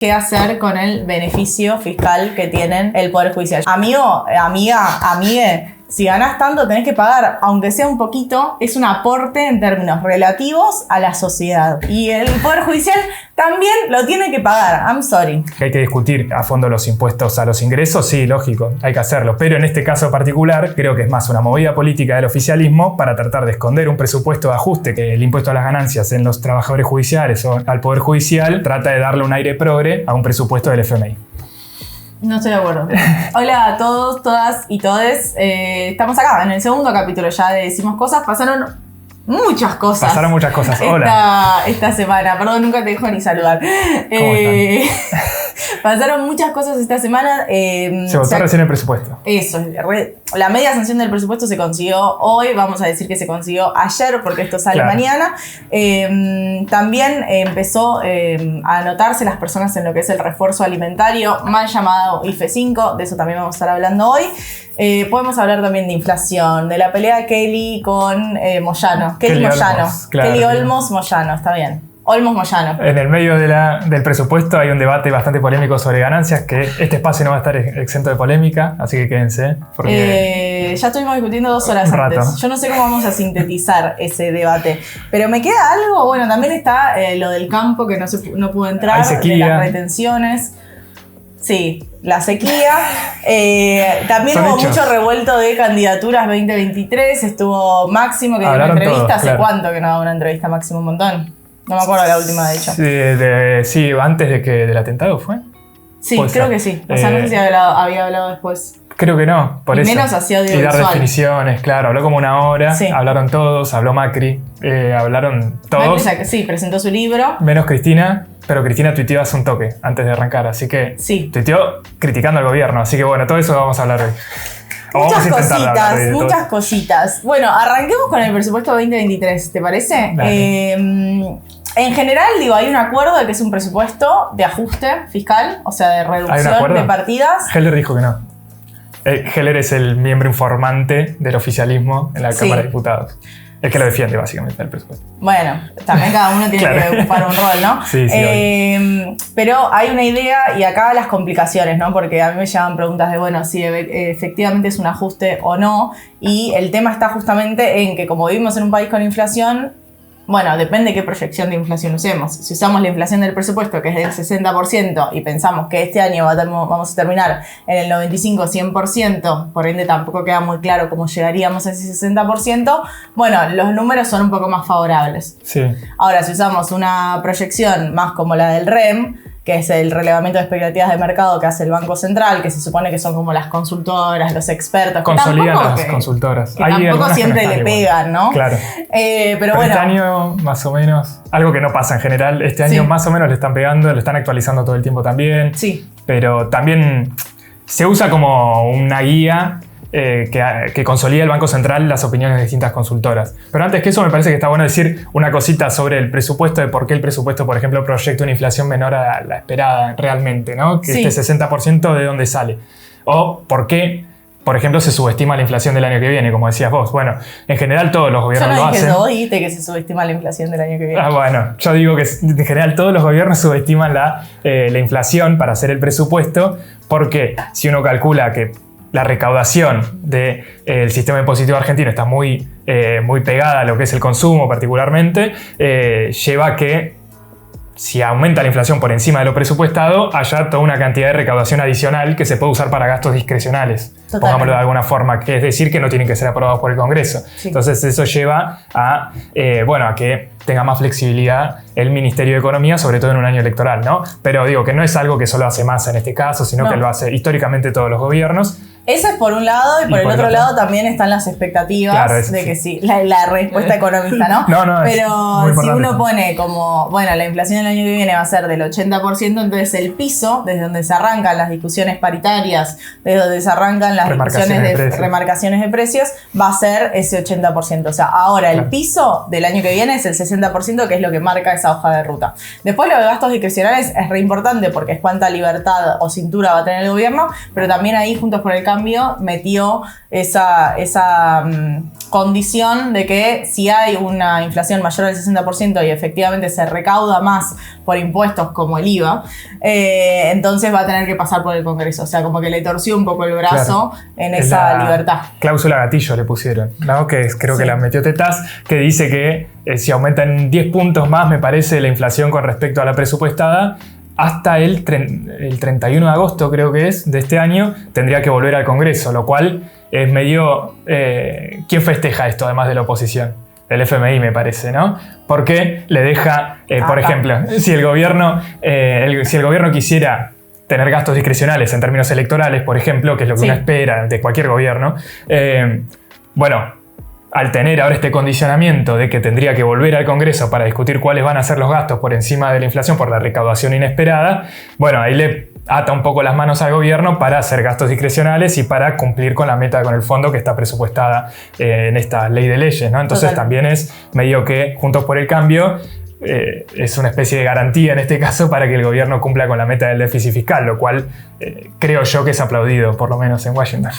qué hacer con el beneficio fiscal que tienen el Poder Judicial. Amigo, amiga, amigue, si ganás tanto tenés que pagar, aunque sea un poquito, es un aporte en términos relativos a la sociedad. Y el Poder Judicial también lo tiene que pagar, I'm sorry. Hay que discutir a fondo los impuestos a los ingresos, sí, lógico, hay que hacerlo. Pero en este caso particular, creo que es más una movida política del oficialismo para tratar de esconder un presupuesto de ajuste que el impuesto a las ganancias en los trabajadores judiciales o al Poder Judicial trata de darle un aire progre a un presupuesto del FMI. No estoy de acuerdo. Hola a todos, todas y todes. Estamos acá en el segundo capítulo ya de Decimos Cosas. Pasaron muchas cosas. Pasaron muchas cosas. Hola. Esta semana. Perdón, nunca te dejo ni saludar. ¿Cómo están? Pasaron muchas cosas esta semana. Se votó recién el presupuesto. Eso. La media sanción del presupuesto se consiguió hoy. Vamos a decir que se consiguió ayer porque esto sale mañana. También empezó a anotarse las personas en lo que es el refuerzo alimentario, mal llamado IFE 5. De eso también vamos a estar hablando hoy. Podemos hablar también de inflación, de la pelea de Kelly con Moyano. Kelly Moyano. Olmos, claro. Kelly Olmos Moyano, está bien. Olmos Moyano. En el medio del presupuesto hay un debate bastante polémico sobre ganancias, que este espacio no va a estar exento de polémica, así que quédense. Porque ya estuvimos discutiendo 2 horas antes. Yo no sé cómo vamos a sintetizar ese debate. Pero me queda algo, bueno, también está lo del campo que no pudo entrar, hay sequía, de las retenciones. Sí, la sequía. También hubo mucho revuelto de candidaturas 2023. Estuvo Máximo, que dio una entrevista. Todos, ¿Hace cuánto que no da una entrevista Máximo? Un montón. No me acuerdo la última, de hecho. Sí, antes del atentado fue. Sí, creo que sí. O sea, no sé si había hablado después. Creo que no, por y eso. Menos hacia audiovisual. Y dar definiciones, claro. Habló como una hora, sí. Hablaron todos, habló Macri, hablaron todos. Macri, sí, presentó su libro. Menos Cristina, pero Cristina tuiteó hace un toque antes de arrancar, así que tuiteó criticando al gobierno. Así que bueno, todo eso vamos a hablar hoy. Muchas cositas. Bueno, arranquemos con el presupuesto 2023, ¿te parece? En general, hay un acuerdo de que es un presupuesto de ajuste fiscal, o sea, de reducción de partidas. Heller dijo que no. Heller es el miembro informante del oficialismo en la Cámara de Diputados. El que lo defiende, básicamente, el presupuesto. Bueno, también cada uno tiene que ocupar un rol, ¿no? Sí. Pero hay una idea, y acá las complicaciones, ¿no? Porque a mí me llevan preguntas de, bueno, si efectivamente es un ajuste o no. Y el tema está justamente en que, como vivimos en un país con inflación, bueno, depende de qué proyección de inflación usemos. Si usamos la inflación del presupuesto, que es del 60%, y pensamos que este año vamos a terminar en el 95-100%, por ende tampoco queda muy claro cómo llegaríamos a ese 60%, bueno, los números son un poco más favorables. Sí. Ahora, si usamos una proyección más como la del REM, que es el relevamiento de expectativas de mercado que hace el Banco Central, que se supone que son como las consultoras, los expertos. Consolidan las consultoras. Que tampoco siempre le pegan, ¿no? Claro. Pero bueno. Este año, más o menos, algo que no pasa en general, este año más o menos le están pegando, lo están actualizando todo el tiempo también. Sí. Pero también se usa como una guía que consolida el Banco Central las opiniones de distintas consultoras. Pero antes que eso, me parece que está bueno decir una cosita sobre el presupuesto, de por qué el presupuesto, por ejemplo, proyecta una inflación menor a la esperada realmente, ¿no? Que este 60% de dónde sale. O por qué, por ejemplo, se subestima la inflación del año que viene, como decías vos. Bueno, en general todos los gobiernos lo hacen. Yo no dije que se subestima la inflación del año que viene. Bueno, yo digo que en general todos los gobiernos subestiman la inflación para hacer el presupuesto, porque si uno calcula que la recaudación del sistema impositivo argentino está muy pegada a lo que es el consumo particularmente, lleva a que si aumenta la inflación por encima de lo presupuestado, haya toda una cantidad de recaudación adicional que se puede usar para gastos discrecionales, pongámoslo de alguna forma, que es decir, que no tienen que ser aprobados por el Congreso. Sí. Entonces eso lleva a que tenga más flexibilidad el Ministerio de Economía, sobre todo en un año electoral, ¿no? Pero digo que no es algo que solo hace Massa en este caso, sino que lo hace históricamente todos los gobiernos. Eso es por un lado, y por el otro lado también están las expectativas de que sí, la respuesta económica, ¿no? Pero si uno pone como, bueno, la inflación del año que viene va a ser del 80%, entonces el piso, desde donde se arrancan las discusiones paritarias, desde donde se arrancan las discusiones de remarcaciones de precios, va a ser ese 80%. O sea, ahora el piso del año que viene es el 60%, que es lo que marca esa hoja de ruta. Después lo de gastos discrecionales es re importante porque es cuánta libertad o cintura va a tener el gobierno, pero también ahí Juntos por el Cambio Cambio metió esa condición de que si hay una inflación mayor al 60% y efectivamente se recauda más por impuestos como el IVA, entonces va a tener que pasar por el Congreso. O sea, como que le torció un poco el brazo en esa libertad. Cláusula gatillo le pusieron, ¿no? Que creo que la metió Tetaz, que dice que si aumentan 10 puntos más, me parece, la inflación con respecto a la presupuestada, hasta el 31 de agosto, creo que es, de este año, tendría que volver al Congreso, lo cual es medio... ¿quién festeja esto además de la oposición? El FMI, me parece, ¿no? Porque le deja, por ejemplo, si el gobierno quisiera tener gastos discrecionales en términos electorales, por ejemplo, que es lo que uno espera de cualquier gobierno, bueno, al tener ahora este condicionamiento de que tendría que volver al Congreso para discutir cuáles van a ser los gastos por encima de la inflación por la recaudación inesperada, bueno, ahí le ata un poco las manos al gobierno para hacer gastos discrecionales y para cumplir con la meta con el fondo que está presupuestada en esta ley de leyes, ¿no? Entonces también es medio que Juntos por el Cambio es una especie de garantía en este caso para que el gobierno cumpla con la meta del déficit fiscal, lo cual creo yo que es aplaudido, por lo menos en Washington.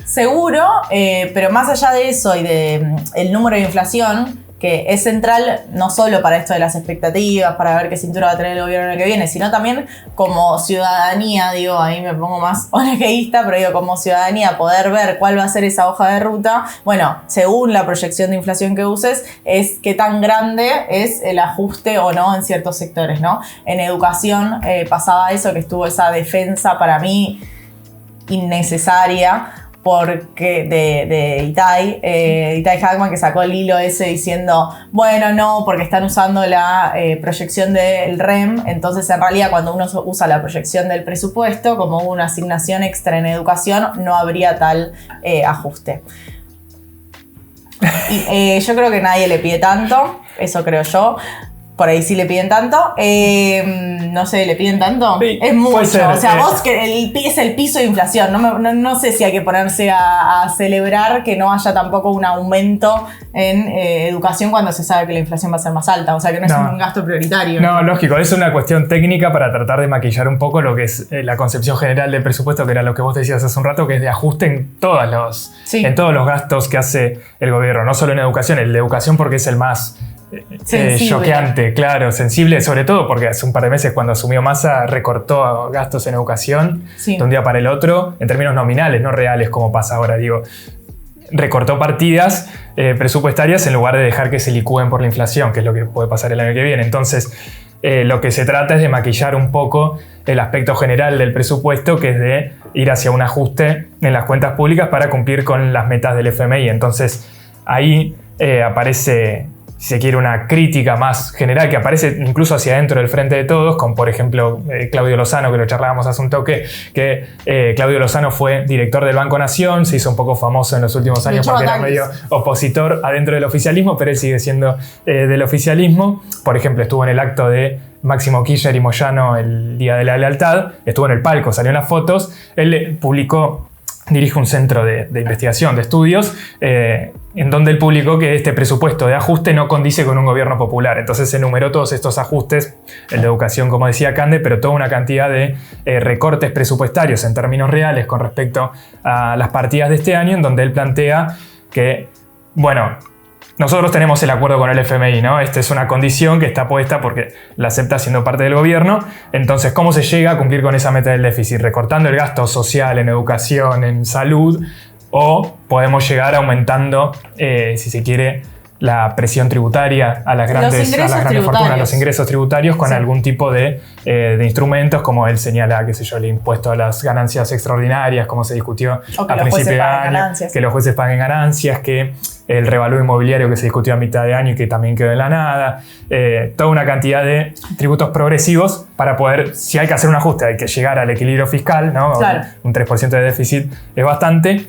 Seguro, pero más allá de eso y del número de inflación, que es central no solo para esto de las expectativas, para ver qué cintura va a tener el gobierno en el que viene, sino también como ciudadanía, digo, ahí me pongo más onegueísta, pero digo, como ciudadanía, poder ver cuál va a ser esa hoja de ruta. Bueno, según la proyección de inflación que uses, es qué tan grande es el ajuste o no en ciertos sectores, ¿no? En educación pasaba eso, que estuvo esa defensa para mí innecesaria, porque de Itai Hackman, que sacó el hilo ese diciendo, bueno, no, porque están usando la proyección del REM, entonces en realidad cuando uno usa la proyección del presupuesto, como una asignación extra en educación, no habría tal ajuste. Y yo creo que nadie le pide tanto, eso creo yo. Por ahí sí le piden tanto. No sé, ¿le piden tanto? Sí, es mucho. O sea, vos que es el piso de inflación. No sé si hay que ponerse a celebrar que no haya tampoco un aumento en educación cuando se sabe que la inflación va a ser más alta. O sea, que no es un gasto prioritario. No, lógico. Es una cuestión técnica para tratar de maquillar un poco lo que es la concepción general del presupuesto, que era lo que vos decías hace un rato, que es de ajuste en todos los gastos que hace el gobierno. No solo en educación. El de educación porque es el más... choqueante, claro, sensible, sobre todo porque hace un par de meses cuando asumió Massa recortó gastos en educación de un día para el otro, en términos nominales, no reales como pasa ahora, digo, recortó partidas presupuestarias en lugar de dejar que se licúen por la inflación, que es lo que puede pasar el año que viene. Entonces, lo que se trata es de maquillar un poco el aspecto general del presupuesto, que es de ir hacia un ajuste en las cuentas públicas para cumplir con las metas del FMI. Entonces, ahí aparece, si se quiere, una crítica más general que aparece incluso hacia adentro del Frente de Todos, con por ejemplo Claudio Lozano, que lo charlábamos hace un toque, que Claudio Lozano fue director del Banco Nación, se hizo un poco famoso en los últimos años porque era medio opositor adentro del oficialismo, pero él sigue siendo del oficialismo. Por ejemplo, estuvo en el acto de Máximo Kirchner y Moyano el Día de la Lealtad, estuvo en el palco, salió en las fotos, él dirige un centro de investigación, de estudios, en donde él publicó que este presupuesto de ajuste no condice con un gobierno popular. Entonces se enumeró todos estos ajustes, el de educación, como decía Cande, pero toda una cantidad de recortes presupuestarios en términos reales con respecto a las partidas de este año, en donde él plantea que, bueno, nosotros tenemos el acuerdo con el FMI, ¿no? Esta es una condición que está puesta porque la acepta siendo parte del gobierno. Entonces, ¿cómo se llega a cumplir con esa meta del déficit? ¿Recortando el gasto social en educación, en salud? ¿O podemos llegar aumentando, si se quiere, la presión tributaria a las grandes fortunas, los ingresos tributarios, con algún tipo de instrumentos, como él señala, qué sé yo, el impuesto a las ganancias extraordinarias, como se discutió a principio de año, que los jueces paguen ganancias, que el revalúo inmobiliario que se discutió a mitad de año y que también quedó en la nada, toda una cantidad de tributos progresivos para poder, si hay que hacer un ajuste, hay que llegar al equilibrio fiscal, ¿no? Claro. Un 3% de déficit es bastante.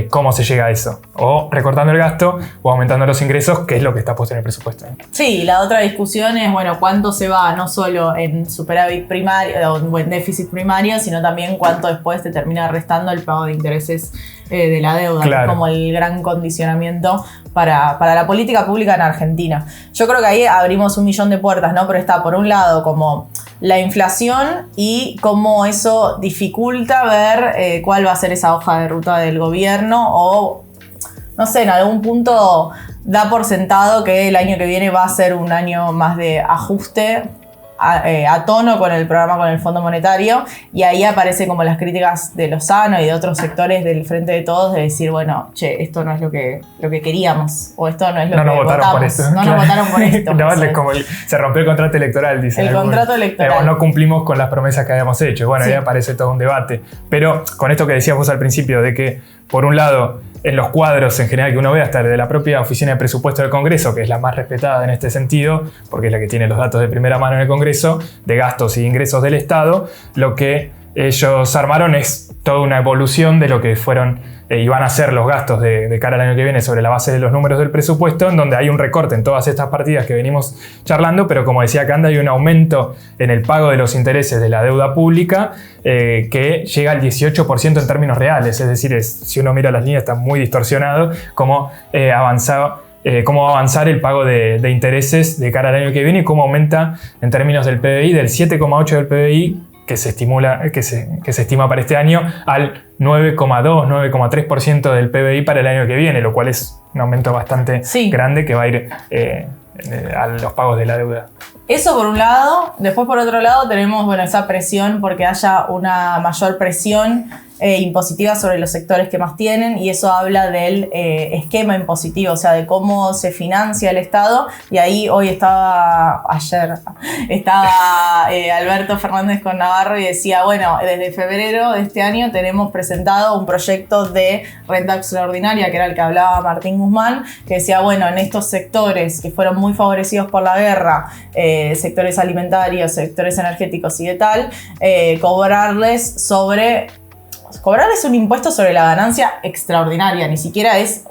¿Cómo se llega a eso? O recortando el gasto o aumentando los ingresos, que es lo que está puesto en el presupuesto. Sí, la otra discusión es, bueno, cuánto se va no solo en superávit primario o en déficit primario, sino también cuánto después te termina restando el pago de intereses de la deuda, claro, que es como el gran condicionamiento para la política pública en Argentina. Yo creo que ahí abrimos un millón de puertas, ¿no? Pero está, por un lado, como la inflación y cómo eso dificulta ver cuál va a ser esa hoja de ruta del gobierno o, no sé, en algún punto da por sentado que el año que viene va a ser un año más de ajuste a tono con el programa con el Fondo Monetario, y ahí aparecen como las críticas de Lozano y de otros sectores del Frente de Todos de decir, bueno, che, esto no es lo que queríamos, o esto no es lo que votamos. Por esto. No nos votaron por esto. No, es como se rompió el contrato electoral, dicen. El contrato electoral. No cumplimos con las promesas que habíamos hecho. Bueno, ahí aparece todo un debate. Pero con esto que decías vos al principio, de que, por un lado, en los cuadros en general que uno ve, hasta el de la propia Oficina de Presupuesto del Congreso, que es la más respetada en este sentido, porque es la que tiene los datos de primera mano en el Congreso, de gastos y ingresos del Estado, lo que ellos armaron es toda una evolución de lo que fueron y van a ser los gastos de cara al año que viene sobre la base de los números del presupuesto, en donde hay un recorte en todas estas partidas que venimos charlando, pero como decía Canda, hay un aumento en el pago de los intereses de la deuda pública que llega al 18% en términos reales, es decir, si uno mira las líneas está muy distorsionado cómo cómo va a avanzar el pago de intereses de cara al año que viene y cómo aumenta en términos del PBI del 7,8% del PBI que se estima para este año al 9,2, 9,3% del PBI para el año que viene, lo cual es un aumento bastante grande que va a ir a los pagos de la deuda. Eso por un lado. Después por otro lado tenemos esa presión porque haya una mayor presión impositiva sobre los sectores que más tienen, y eso habla del esquema impositivo, o sea, de cómo se financia el Estado. Y ahí ayer estaba Alberto Fernández con Navarro y decía, bueno, desde febrero de este año tenemos presentado un proyecto de renta extraordinaria, que era el que hablaba Martín Guzmán, que decía, bueno, en estos sectores que fueron muy favorecidos por la guerra, sectores alimentarios, sectores energéticos y de tal, cobrarles un impuesto sobre la ganancia extraordinaria. Ni siquiera es,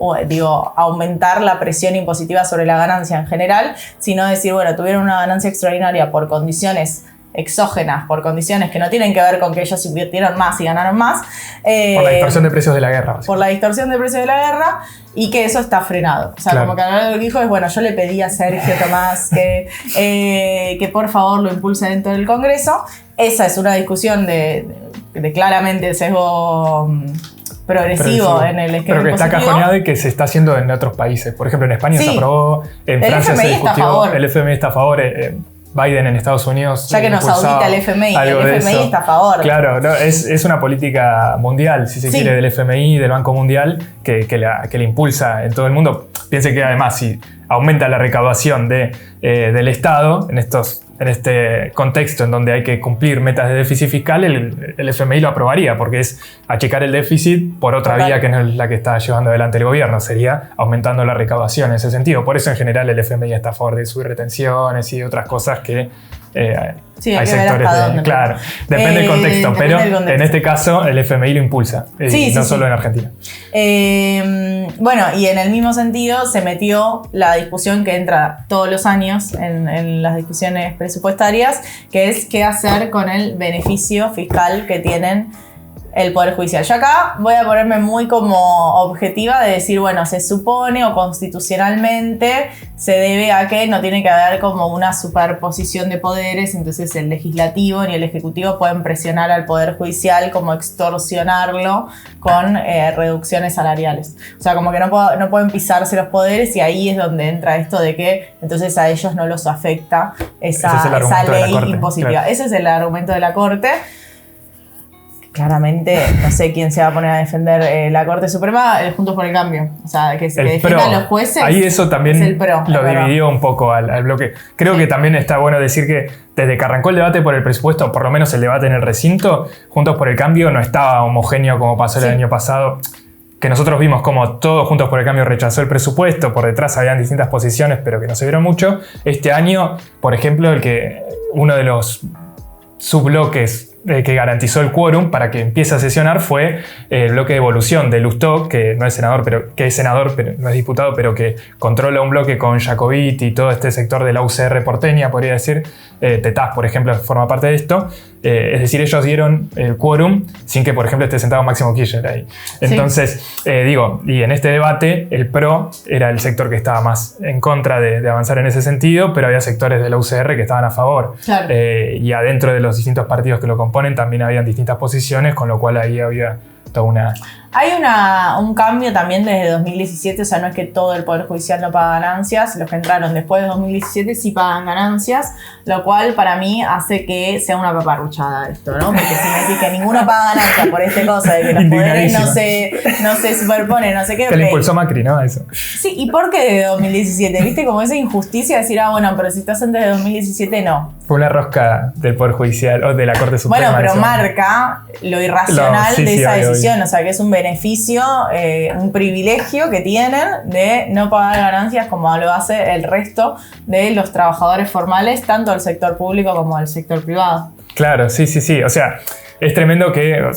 aumentar la presión impositiva sobre la ganancia en general, sino decir, bueno, tuvieron una ganancia extraordinaria por condiciones exógenas, por condiciones que no tienen que ver con que ellos invirtieron más y ganaron más. Por la distorsión de precios de la guerra. Por la distorsión de precios de la guerra, y que eso está frenado. O sea, como que lo que dijo es, bueno, yo le pedí a Sergio Tomás que por favor lo impulse dentro del Congreso. Esa es una discusión de claramente el sesgo progresivo en el esquema. Pero que está cajoneado y que se está haciendo en otros países. Por ejemplo, en España se aprobó, en Francia se discutió, el FMI está a favor. Biden en Estados Unidos. Ya que nos audita el FMI, el FMI está a favor. Claro, no, es una política mundial, si se quiere, del FMI, del Banco Mundial, que la impulsa en todo el mundo. Piense que además, si aumenta la recaudación del Estado en este contexto en donde hay que cumplir metas de déficit fiscal, el FMI lo aprobaría, porque es achicar el déficit por otra vía que no es la que está llevando adelante el gobierno, sería aumentando la recaudación en ese sentido. Por eso en general el FMI está a favor de subir retenciones y otras cosas que hay sectores claro, depende del contexto, pero en este caso el FMI lo impulsa, no solo en Argentina. Bueno, y en el mismo sentido se metió la discusión que entra todos los años en las discusiones presupuestarias, que es qué hacer con el beneficio fiscal que tienen el Poder Judicial. Yo acá voy a ponerme muy como objetiva de decir, bueno, se supone o constitucionalmente se debe a que no tiene que haber como una superposición de poderes, entonces el legislativo ni el ejecutivo pueden presionar al Poder Judicial, como extorsionarlo con reducciones salariales. O sea, como que no pueden pisarse los poderes, y ahí es donde entra esto de que entonces a ellos no los afecta esa ley impositiva. Claro. Ese es el argumento de la Corte. Claramente, no sé quién se va a poner a defender la Corte Suprema, Juntos por el Cambio. O sea, que defiendan los jueces. Ahí eso también lo dividió un poco al bloque. Creo que también está bueno decir que desde que arrancó el debate por el presupuesto, por lo menos el debate en el recinto, Juntos por el Cambio no estaba homogéneo como pasó el año pasado. Que nosotros vimos como todos Juntos por el Cambio rechazó el presupuesto, por detrás habían distintas posiciones, pero que no se vieron mucho. Este año, por ejemplo, uno de los subbloques que garantizó el quórum para que empiece a sesionar fue el bloque de evolución de Lustó, que no es senador, pero no es diputado, pero que controla un bloque con Jacobiti y todo este sector de la UCR porteña, podría decir. Tetaz, por ejemplo, forma parte de esto. Es decir, ellos dieron el quórum sin que, por ejemplo, esté sentado Máximo Kirchner ahí. Entonces, y en este debate, el PRO era el sector que estaba más en contra de avanzar en ese sentido, pero había sectores de la UCR que estaban a favor. Claro. Y adentro de los distintos partidos que lo componen también habían distintas posiciones, con lo cual ahí había toda una... Hay un cambio también desde 2017, o sea, no es que todo el Poder Judicial no paga ganancias, los que entraron después de 2017 sí pagan ganancias, lo cual para mí hace que sea una paparruchada esto, ¿no? Porque si me decís que ninguno paga ganancias por esta cosa de que los poderes no se superponen, no sé qué... Que le impulsó Macri, ¿no? Eso. Sí, ¿y por qué desde 2017? ¿Viste? Como esa injusticia de decir, bueno, pero si estás antes de 2017, no. Fue una rosca del Poder Judicial o de la Corte Suprema. Bueno, pero marca lo irracional de esa decisión, o sea, que es un beneficio, un privilegio que tienen de no pagar ganancias como lo hace el resto de los trabajadores formales, tanto del sector público como del sector privado. Claro, sí. O sea, es tremendo que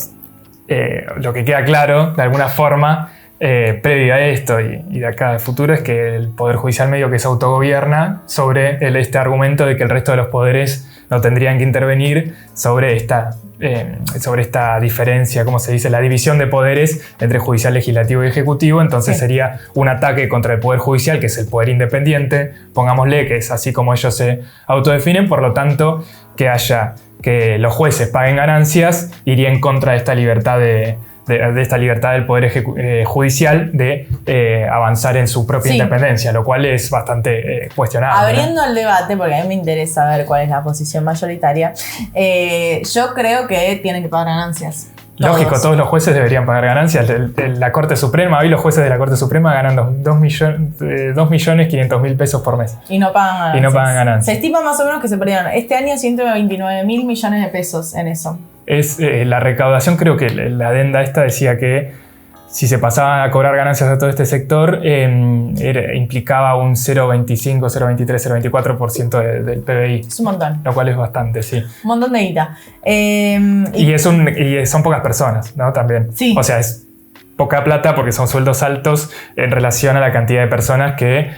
lo que queda claro, de alguna forma, previo a esto y de acá al futuro, es que el Poder Judicial medio que se autogobierna sobre este argumento de que el resto de los poderes no tendrían que intervenir sobre esta diferencia, como se dice, la división de poderes entre judicial, legislativo y ejecutivo. Entonces sería un ataque contra el Poder Judicial, que es el poder independiente, pongámosle, que es así como ellos se autodefinen. Por lo tanto, que los jueces paguen ganancias iría en contra de esta libertad de esta libertad del Poder Judicial de avanzar en su propia independencia, lo cual es bastante cuestionable. Abriendo el debate, porque a mí me interesa ver cuál es la posición mayoritaria, yo creo que tienen que pagar ganancias. Lógico, todos los jueces deberían pagar ganancias. La Corte Suprema, hoy los jueces de la Corte Suprema ganan 2.500.000 pesos por mes. Y no pagan ganancias. Se estima más o menos que se perdieron este año 129.000 millones de pesos en eso. Es la recaudación, creo que la adenda esta decía que si se pasaban a cobrar ganancias a todo este sector, implicaba un 0,25, 0,23, 0,24% del PBI. Es un montón. Lo cual es bastante, sí. Un montón de guita. Y son pocas personas, ¿no? También. Sí. O sea, es poca plata porque son sueldos altos en relación a la cantidad de personas que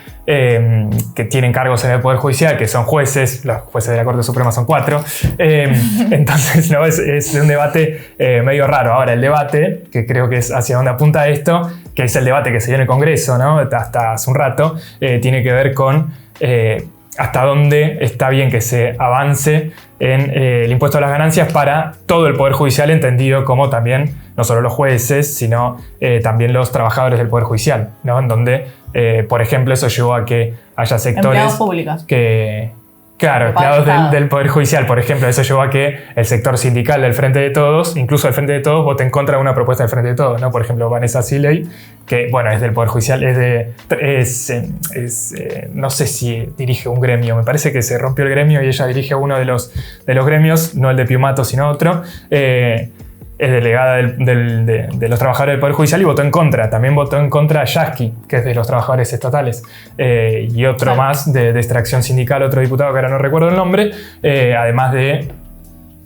tienen cargos en el Poder Judicial, que son jueces. Los jueces de la Corte Suprema son 4. Entonces, ¿no? Es un debate medio raro. Ahora, el debate, que creo que es hacia donde apunta esto, que es el debate que se dio en el Congreso, ¿no? Hasta hace un rato, tiene que ver con hasta dónde está bien que se avance en el impuesto a las ganancias para todo el Poder Judicial, entendido como también no solo los jueces, sino también los trabajadores del Poder Judicial, ¿no? En donde, por ejemplo, eso llevó a que haya sectores... Empleados públicos. Claro, empleados del Poder Judicial, por ejemplo, eso llevó a que el sector sindical del Frente de Todos, incluso el Frente de Todos, vote en contra de una propuesta del Frente de Todos, ¿no? Por ejemplo, Vanessa Siley, que, bueno, es del Poder Judicial, no sé si dirige un gremio, me parece que se rompió el gremio y ella dirige uno de los gremios, no el de Piumato, sino otro. Es delegada de los trabajadores del Poder Judicial y votó en contra. También votó en contra Yasky, que es de los trabajadores estatales. Y otro más de extracción sindical, otro diputado que ahora no recuerdo el nombre, además de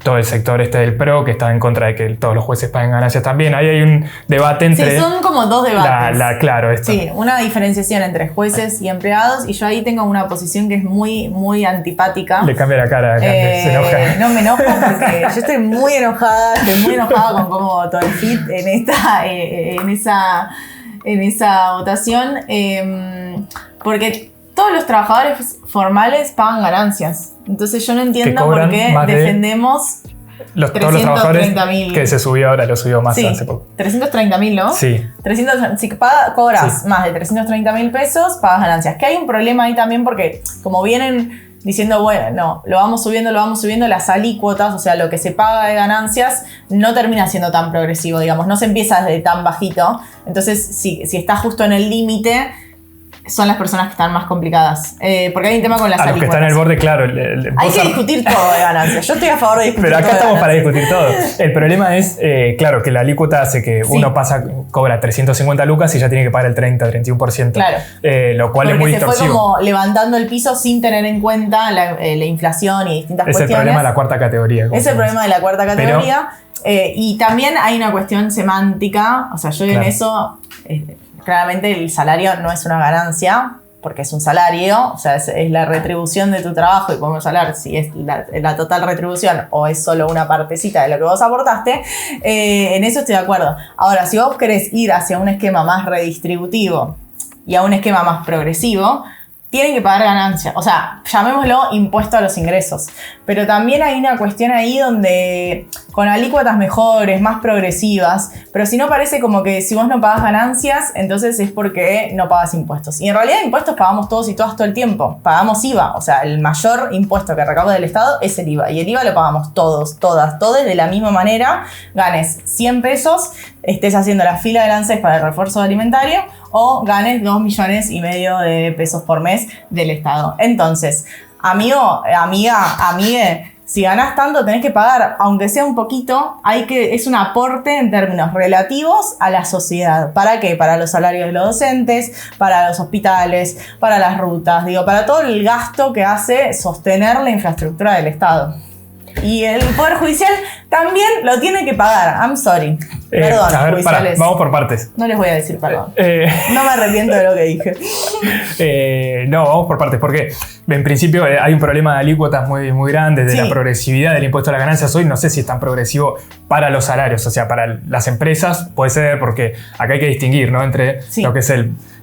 todo el sector del PRO, que está en contra de que todos los jueces paguen ganancias también. Ahí hay un debate entre... Sí, son como dos debates. Claro, esto. Sí, una diferenciación entre jueces y empleados, y yo ahí tengo una posición que es muy, muy antipática. Le cambia la cara, se enoja. No me enojo porque yo estoy muy enojada con cómo votó el FIT en esa votación, porque todos los trabajadores formales pagan ganancias. Entonces yo no entiendo por qué defendemos todos los trabajadores que se subió ahora, lo subió más hace poco. 330.000, ¿no? Sí. Si cobras más de 330.000 pesos, pagas ganancias. Que hay un problema ahí también porque como vienen diciendo, bueno, no, lo vamos subiendo, las alícuotas, o sea, lo que se paga de ganancias no termina siendo tan progresivo, digamos, no se empieza desde tan bajito. Entonces, si está justo en el límite, son las personas que están más complicadas. Porque hay un tema con las alícuotas. A los que están en el borde, claro. Hay que discutir todo de ganancias. Yo estoy a favor de discutir todo. Pero acá estamos para discutir todo. El problema es, claro, que la alícuota hace que uno cobra 350 lucas y ya tiene que pagar el 30-31%. Claro. Lo cual es muy distorsivo. Porque se fue como levantando el piso sin tener en cuenta la inflación y distintas cuestiones. Es el problema de la cuarta categoría. Es el problema de la cuarta categoría. Y también hay una cuestión semántica. O sea, yo en eso... Claramente el salario no es una ganancia, porque es un salario, o sea, es la retribución de tu trabajo y podemos hablar si es la total retribución o es solo una partecita de lo que vos aportaste. En eso estoy de acuerdo. Ahora, si vos querés ir hacia un esquema más redistributivo y a un esquema más progresivo, tienen que pagar ganancias. O sea, llamémoslo impuesto a los ingresos. Pero también hay una cuestión ahí donde con alícuotas mejores, más progresivas, pero si no parece como que si vos no pagás ganancias, entonces es porque no pagas impuestos. Y en realidad impuestos pagamos todos y todas todo el tiempo. Pagamos IVA. O sea, el mayor impuesto que recauda el Estado es el IVA. Y el IVA lo pagamos todos, todas, todos de la misma manera. Ganes 100 pesos, estés haciendo la fila del ANSES para el refuerzo alimentario o ganes 2,5 millones de pesos por mes del Estado. Entonces, amigo, amiga, amigue, si ganás tanto tenés que pagar, aunque sea un poquito, es un aporte en términos relativos a la sociedad. ¿Para qué? Para los salarios de los docentes, para los hospitales, para las rutas, para todo el gasto que hace sostener la infraestructura del Estado. Y el Poder Judicial también lo tiene que pagar. I'm sorry. Perdón, a ver, judiciales. Vamos por partes. No les voy a decir perdón. No me arrepiento de lo que dije. No, vamos por partes. Porque en principio hay un problema de alícuotas muy, muy grande, de la progresividad del impuesto a las ganancias. Hoy no sé si es tan progresivo para los salarios. O sea, para las empresas puede ser, porque acá hay que distinguir, ¿no? Entre lo que es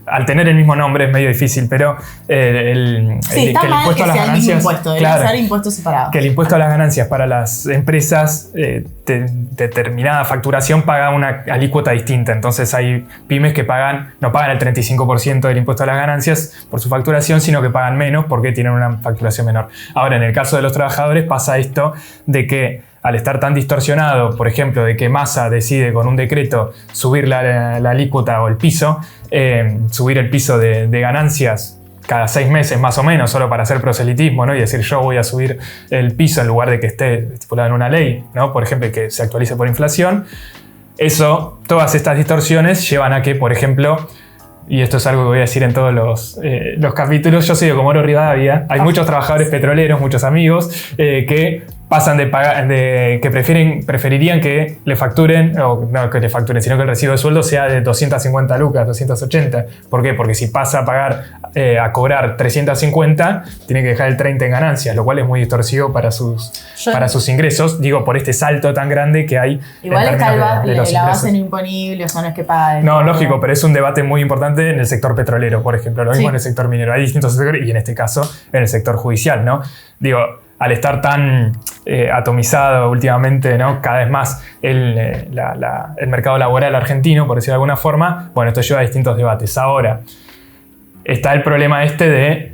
al tener el mismo nombre es medio difícil, pero que el impuesto a las ganancias, claro, ser impuestos separados. Que el impuesto a las ganancias para las empresas de determinada facturación paga una alícuota distinta. Entonces hay pymes que no pagan el 35% del impuesto a las ganancias por su facturación, sino que pagan menos porque tienen una facturación menor. Ahora, en el caso de los trabajadores pasa esto de que al estar tan distorsionado, por ejemplo, de que Massa decide con un decreto subir la alícuota o el piso, subir el piso de ganancias cada 6 meses más o menos, solo para hacer proselitismo, ¿no? Y decir yo voy a subir el piso en lugar de que esté estipulado en una ley, ¿no? Por ejemplo, que se actualice por inflación. Todas estas distorsiones llevan a que, por ejemplo, y esto es algo que voy a decir en todos los capítulos, yo soy de Comodoro Rivadavia, hay muchos trabajadores petroleros, muchos amigos, que pasan que preferirían que le facturen, o no que le facturen, sino que el recibo de sueldo sea de 250 lucas, 280. ¿Por qué? Porque si pasa a cobrar 350, tiene que dejar el 30 en ganancias, lo cual es muy distorsivo para sus ingresos, digo, por este salto tan grande que hay. Igual está la base en imponible, o sea, no es que paga. No, lógico, pero es un debate muy importante en el sector petrolero, por ejemplo, lo mismo en el sector minero. Hay distintos sectores, y en este caso, en el sector judicial, ¿no? Digo, al estar tan atomizado últimamente, ¿no? Cada vez más el mercado laboral argentino, por decirlo de alguna forma, bueno, esto lleva a distintos debates. Ahora, está el problema de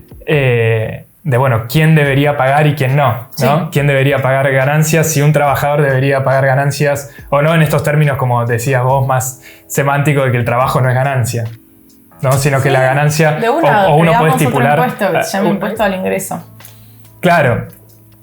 bueno, quién debería pagar y quién no, ¿no? Sí. ¿Quién debería pagar ganancias? Si un trabajador debería pagar ganancias o no, en estos términos, como decías vos, más semántico de que el trabajo no es ganancia, ¿no? Sino que la ganancia, o uno puede estipular... Otro impuesto que se llama impuesto al ingreso.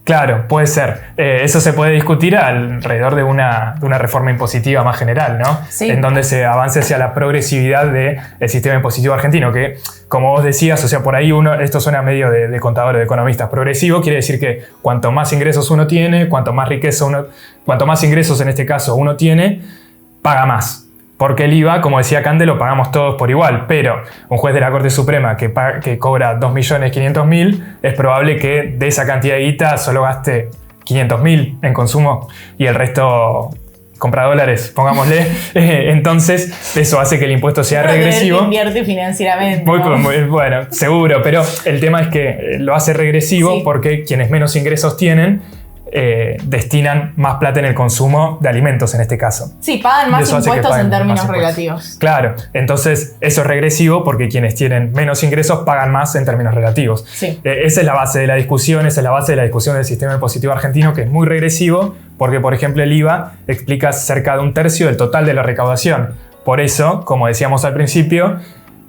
Claro, puede ser. Eso se puede discutir alrededor de una reforma impositiva más general, ¿no? Sí. En donde se avance hacia la progresividad del sistema impositivo argentino, que, como vos decías, o sea, por ahí esto suena medio de contadores, de economistas. Progresivo quiere decir que cuanto más ingresos uno tiene, cuanto más ingresos en este caso uno tiene, paga más. Porque el IVA, como decía Cande, lo pagamos todos por igual, pero un juez de la Corte Suprema que cobra 2.500.000, es probable que de esa cantidad de guita solo gaste 500.000 en consumo y el resto compra dólares, pongámosle. Entonces, eso hace que el impuesto sea regresivo. Invierte financieramente, ¿no? Muy bueno, seguro, pero el tema es que lo hace regresivo porque quienes menos ingresos tienen destinan más plata en el consumo de alimentos en este caso. Sí, pagan más impuestos en términos relativos. Claro, entonces eso es regresivo porque quienes tienen menos ingresos pagan más en términos relativos. Sí. Esa es la base de la discusión, esa es la base de la discusión del sistema impositivo argentino, que es muy regresivo porque, por ejemplo, el IVA explica cerca de 1/3 del total de la recaudación. Por eso, como decíamos al principio,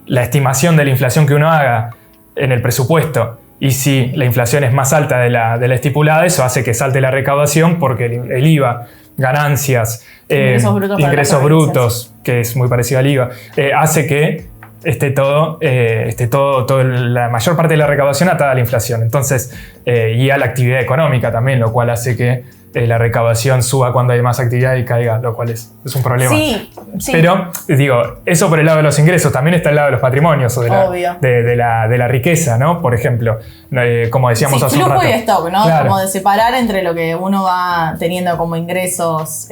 la estimación de la inflación que uno haga en el presupuesto, y si la inflación es más alta de la estipulada, eso hace que salte la recaudación porque el IVA, ganancias, ingresos brutos, que es muy parecido al IVA, hace que esté todo, la mayor parte de la recaudación atada a la inflación. Entonces, y a la actividad económica también, lo cual hace que la recaudación suba cuando hay más actividad y caiga, lo cual es un problema. Sí. Pero, digo, eso por el lado de los ingresos, también está el lado de los patrimonios o de la riqueza, ¿no? Por ejemplo, como decíamos hace un rato. Flujo y stock, ¿no? Claro. Como de separar entre lo que uno va teniendo como ingresos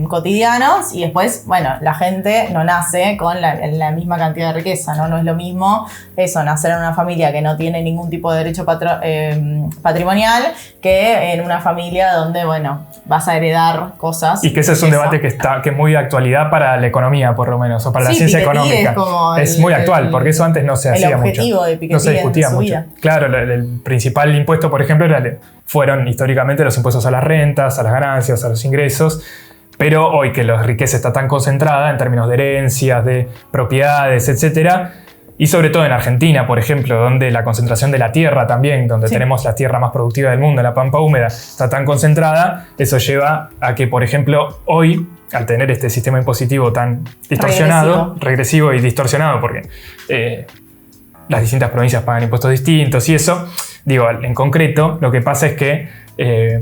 cotidianos y después, bueno, la gente no nace con la misma cantidad de riqueza, ¿no? No es lo mismo eso, nacer en una familia que no tiene ningún tipo de derecho patrimonial que en una familia donde, bueno, vas a heredar cosas. Y que ese es un debate que es muy de actualidad para la economía, por lo menos, o para la ciencia económica. Es muy actual, porque eso antes no se hacía mucho. El objetivo de Piketty, no se discutía mucho. Vida. Claro, el principal impuesto, por ejemplo, fueron históricamente los impuestos a las rentas, a las ganancias, a los ingresos. Pero hoy que la riqueza está tan concentrada en términos de herencias, de propiedades, etcétera, y sobre todo en Argentina, por ejemplo, donde la concentración de la tierra también, donde tenemos la tierra más productiva del mundo, la pampa húmeda, está tan concentrada, eso lleva a que, por ejemplo, hoy, al tener este sistema impositivo tan distorsionado, regresivo y distorsionado, porque las distintas provincias pagan impuestos distintos y eso, digo, en concreto, lo que pasa es que,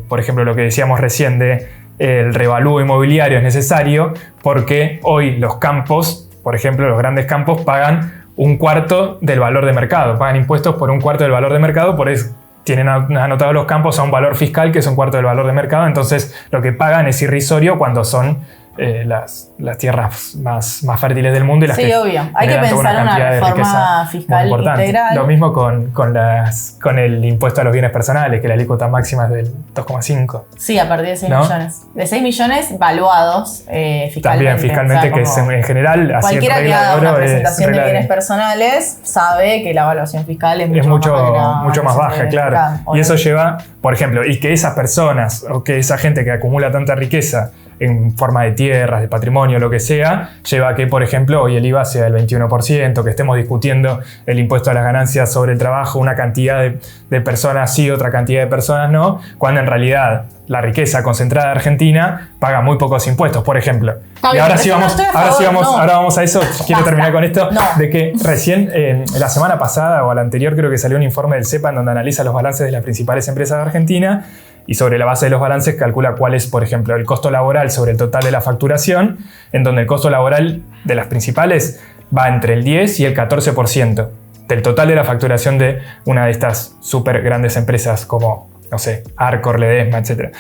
por ejemplo, lo que decíamos recién de el revalúo inmobiliario es necesario porque hoy los campos, por ejemplo, los grandes campos pagan un cuarto del valor de mercado, pagan impuestos por un cuarto del valor de mercado, por eso tienen anotados los campos a un valor fiscal que es un cuarto del valor de mercado, entonces lo que pagan es irrisorio cuando son las tierras más fértiles del mundo y las que obvio. Hay que pensar una reforma fiscal integral. Lo mismo con el impuesto a los bienes personales, que la alícuota máxima es del 2,5. Sí, a partir de 6 millones. De 6 millones valuados fiscalmente. También fiscalmente, o sea, que es en general así. Cualquiera que haga una presentación de bienes personales sabe que la evaluación fiscal es mucho más baja, claro. Y eso lleva, por ejemplo, y que esas personas o que esa gente que acumula tanta riqueza en forma de tierras, de patrimonio, lo que sea, lleva a que, por ejemplo, hoy el IVA sea del 21%, que estemos discutiendo el impuesto a las ganancias sobre el trabajo, una cantidad de personas sí, otra cantidad de personas no, cuando en realidad la riqueza concentrada de Argentina paga muy pocos impuestos, por ejemplo. Y ahora sí vamos a eso, quiero terminar con esto, de que recién, la semana pasada o a la anterior, creo que salió un informe del CEPA en donde analiza los balances de las principales empresas de Argentina, y sobre la base de los balances calcula cuál es, por ejemplo, el costo laboral sobre el total de la facturación, en donde el costo laboral de las principales va entre el 10 y el 14% del total de la facturación de una de estas súper grandes empresas como, no sé, Arcor, Ledesma, etc.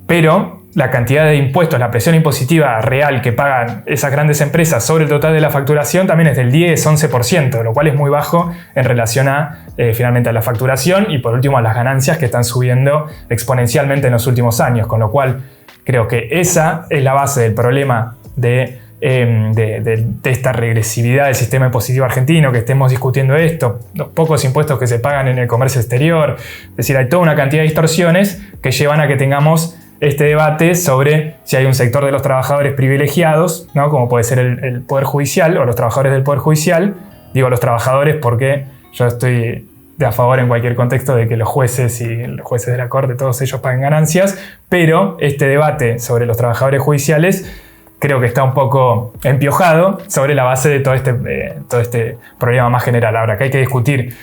Pero la cantidad de impuestos, la presión impositiva real que pagan esas grandes empresas sobre el total de la facturación también es del 10-11%, lo cual es muy bajo en relación a, finalmente, a la facturación y, por último, a las ganancias que están subiendo exponencialmente en los últimos años, con lo cual creo que esa es la base del problema de esta regresividad del sistema impositivo argentino, que estemos discutiendo esto, los pocos impuestos que se pagan en el comercio exterior, es decir, hay toda una cantidad de distorsiones que llevan a que tengamos este debate sobre si hay un sector de los trabajadores privilegiados, ¿no? Como puede ser el Poder Judicial o los trabajadores del Poder Judicial. Digo los trabajadores porque yo estoy a favor en cualquier contexto de que los jueces y los jueces de la Corte, todos ellos paguen ganancias, pero este debate sobre los trabajadores judiciales creo que está un poco empiojado sobre la base de todo este problema más general. Ahora, que hay que discutir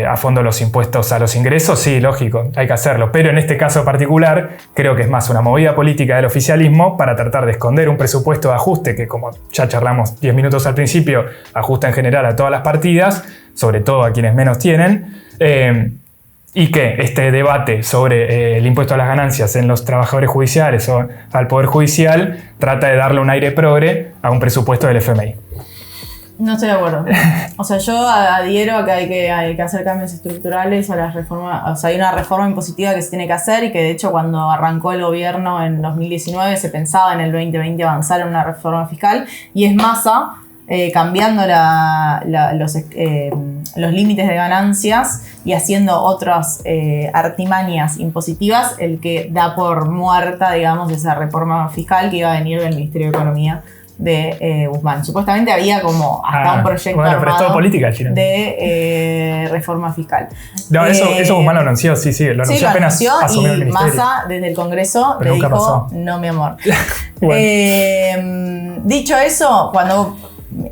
a fondo los impuestos a los ingresos, sí, lógico, hay que hacerlo, pero en este caso particular creo que es más una movida política del oficialismo para tratar de esconder un presupuesto de ajuste que, como ya charlamos 10 minutos al principio, ajusta en general a todas las partidas, sobre todo a quienes menos tienen, y que este debate sobre el impuesto a las ganancias en los trabajadores judiciales o al Poder Judicial trata de darle un aire progre a un presupuesto del FMI. No estoy de acuerdo. O sea, yo adhiero a que hay que hacer cambios estructurales a las reformas. O sea, hay una reforma impositiva que se tiene que hacer y que, de hecho, cuando arrancó el gobierno en 2019 se pensaba en el 2020 avanzar en una reforma fiscal, y es Massa cambiando los límites de ganancias y haciendo otras artimañas impositivas el que da por muerta, digamos, esa reforma fiscal que iba a venir del Ministerio de Economía de Guzmán. Supuestamente había como hasta un proyecto pero es todo política, de reforma fiscal. No, eso Guzmán lo anunció, sí, lo anunció apenas asumió el ministerio. Y Massa desde el Congreso pero le dijo, pasó. no mi amor. Bueno. Dicho eso,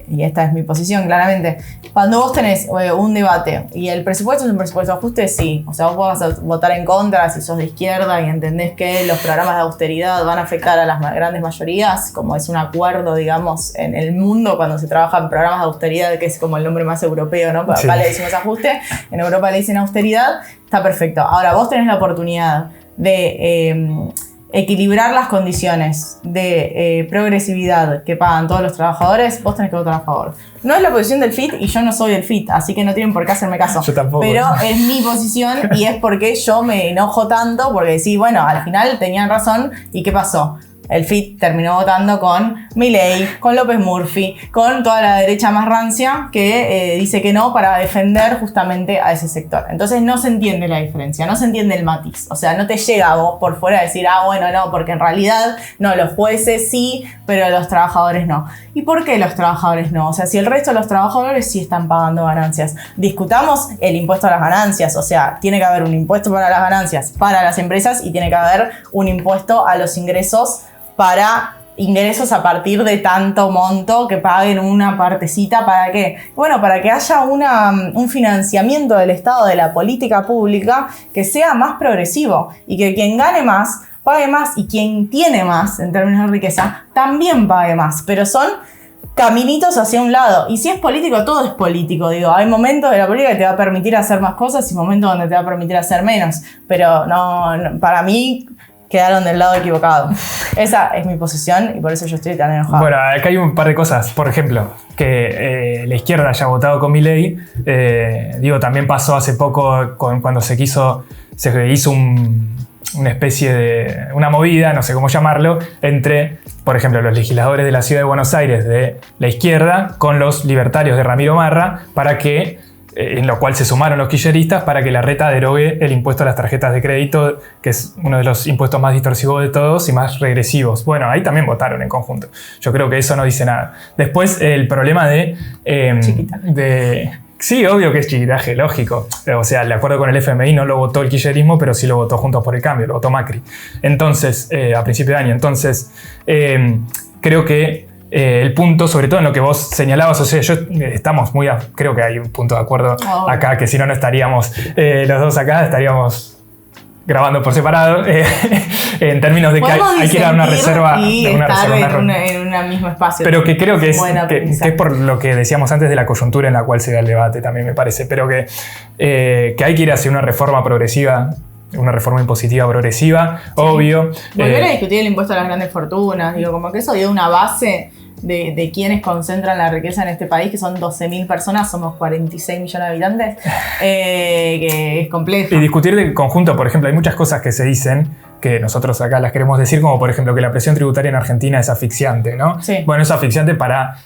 y esta es mi posición claramente, cuando vos tenés un debate y el presupuesto es un presupuesto de ajuste, sí, o sea, vos vas a votar en contra si sos de izquierda y entendés que los programas de austeridad van a afectar a las grandes mayorías, como es un acuerdo, digamos, en el mundo cuando se trabaja en programas de austeridad, que es como el nombre más europeo, ¿no? Acá le decimos ajuste, en Europa le dicen austeridad, está perfecto. Ahora, vos tenés la oportunidad de equilibrar las condiciones de progresividad que pagan todos los trabajadores, vos tenés que votar a favor. No es la posición del FIT y yo no soy del FIT, así que no tienen por qué hacerme caso. Yo tampoco. Pero es mi posición y es porque yo me enojo tanto, porque sí, bueno, al final tenían razón. ¿Y qué pasó? El FIT terminó votando con Milei, con López Murphy, con toda la derecha más rancia que dice que no para defender justamente a ese sector. Entonces no se entiende la diferencia, no se entiende el matiz. O sea, no te llega a vos por fuera a decir, bueno, no, porque en realidad no, los jueces sí, pero los trabajadores no. ¿Y por qué los trabajadores no? O sea, si el resto de los trabajadores sí están pagando ganancias. Discutamos el impuesto a las ganancias. O sea, tiene que haber un impuesto para las ganancias para las empresas y tiene que haber un impuesto a los ingresos para ingresos a partir de tanto monto que paguen una partecita. ¿Para qué? Bueno, para que haya un financiamiento del Estado de la política pública que sea más progresivo y que quien gane más pague más y quien tiene más en términos de riqueza también pague más, pero son caminitos hacia un lado. Y si es político, todo es político. Digo, hay momentos de la política que te va a permitir hacer más cosas y momentos donde te va a permitir hacer menos, pero no para mí quedaron del lado equivocado. Esa es mi posición y por eso yo estoy tan enojado. Bueno, acá hay un par de cosas. Por ejemplo, que la izquierda haya votado con Milei. También pasó hace poco cuando se hizo una especie de una movida, no sé cómo llamarlo, entre, por ejemplo, los legisladores de la ciudad de Buenos Aires de la izquierda con los libertarios de Ramiro Marra, para que en lo cual se sumaron los kirchneristas para que la reta derogue el impuesto a las tarjetas de crédito, que es uno de los impuestos más distorsivos de todos y más regresivos. Bueno, ahí también votaron en conjunto. Yo creo que eso no dice nada. Después, el problema sí, obvio que es chiquitaje, lógico. O sea, de acuerdo con el FMI no lo votó el kirchnerismo, pero sí lo votó Juntos por el Cambio, lo votó Macri. Entonces, a principio de año. Entonces, creo que el punto, sobre todo en lo que vos señalabas, o sea, estamos creo que hay un punto de acuerdo acá, que si no, no estaríamos los dos acá, estaríamos grabando por separado, en términos de que hay que ir a una reserva. Y estar en un mismo espacio. Pero que creo que es por lo que decíamos antes de la coyuntura en la cual se da el debate, también me parece, pero que hay que ir hacia una reforma progresiva, una reforma impositiva progresiva, sí. Obvio. Volver a discutir el impuesto a las grandes fortunas, digo, como que eso dio una base de quienes concentran la riqueza en este país, que son 12.000 personas, somos 46 millones de habitantes, que es complejo. Y discutir de conjunto, por ejemplo, hay muchas cosas que se dicen que nosotros acá las queremos decir, como por ejemplo que la presión tributaria en Argentina es asfixiante, ¿no? Sí. Bueno, es asfixiante para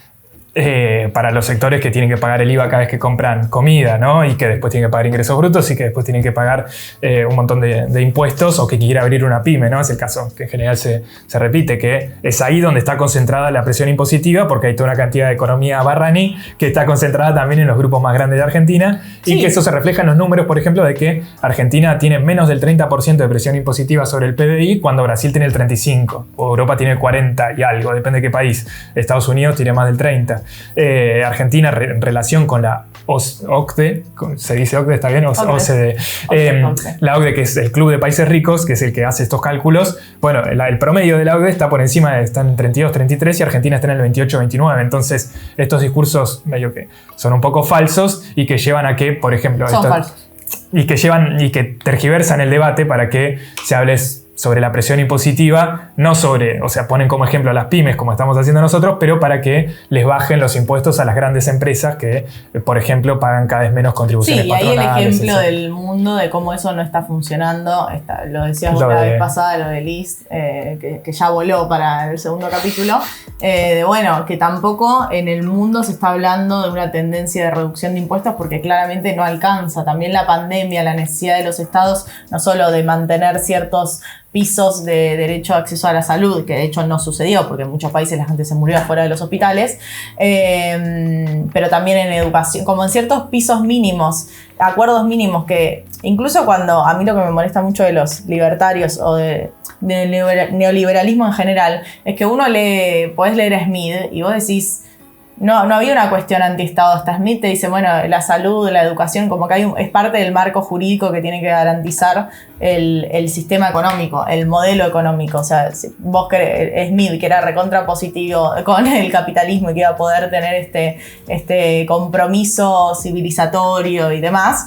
los sectores que tienen que pagar el IVA cada vez que compran comida, ¿no? Y que después tienen que pagar ingresos brutos y que después tienen que pagar un montón de impuestos, o que quiera abrir una pyme, ¿no? Es el caso que en general se repite, que es ahí donde está concentrada la presión impositiva, porque hay toda una cantidad de economía barraní que está concentrada también en los grupos más grandes de Argentina, sí. Y que eso se refleja en los números, por ejemplo, de que Argentina tiene menos del 30% de presión impositiva sobre el PBI, cuando Brasil tiene el 35%, o Europa tiene el 40% y algo, depende de qué país. Estados Unidos tiene más del 30%. Argentina en relación con la OCDE, ¿se dice OCDE? ¿Está bien? OCDE. La OCDE, que es el Club de Países Ricos, que es el que hace estos cálculos. Bueno, el promedio de la OCDE está por encima, está en 32, 33 y Argentina está en el 28, 29. Entonces, estos discursos medio que son un poco falsos y que llevan a que, por ejemplo, falsos. Y que tergiversan el debate para que se hable sobre la presión impositiva, no sobre, o sea, ponen como ejemplo a las pymes, como estamos haciendo nosotros, pero para que les bajen los impuestos a las grandes empresas que, por ejemplo, pagan cada vez menos contribuciones patronales. Sí, y ahí el ejemplo del mundo de cómo eso no está funcionando, lo decías la vez pasada, lo de Liz, que ya voló para el segundo capítulo, que tampoco en el mundo se está hablando de una tendencia de reducción de impuestos, porque claramente no alcanza. También la pandemia, la necesidad de los estados, no solo de mantener ciertos pisos de derecho a acceso a la salud, que de hecho no sucedió porque en muchos países la gente se murió afuera de los hospitales, pero también en educación, como en ciertos pisos mínimos, acuerdos mínimos que incluso cuando, a mí lo que me molesta mucho de los libertarios o del neoliberalismo en general, es que uno podés leer a Smith y vos decís, no había una cuestión anti-Estado. Hasta Smith te dice, bueno, la salud, la educación, como que es parte del marco jurídico que tiene que garantizar el sistema económico, el modelo económico. O sea, si vos Smith, que era recontra positivo con el capitalismo y que iba a poder tener este compromiso civilizatorio y demás,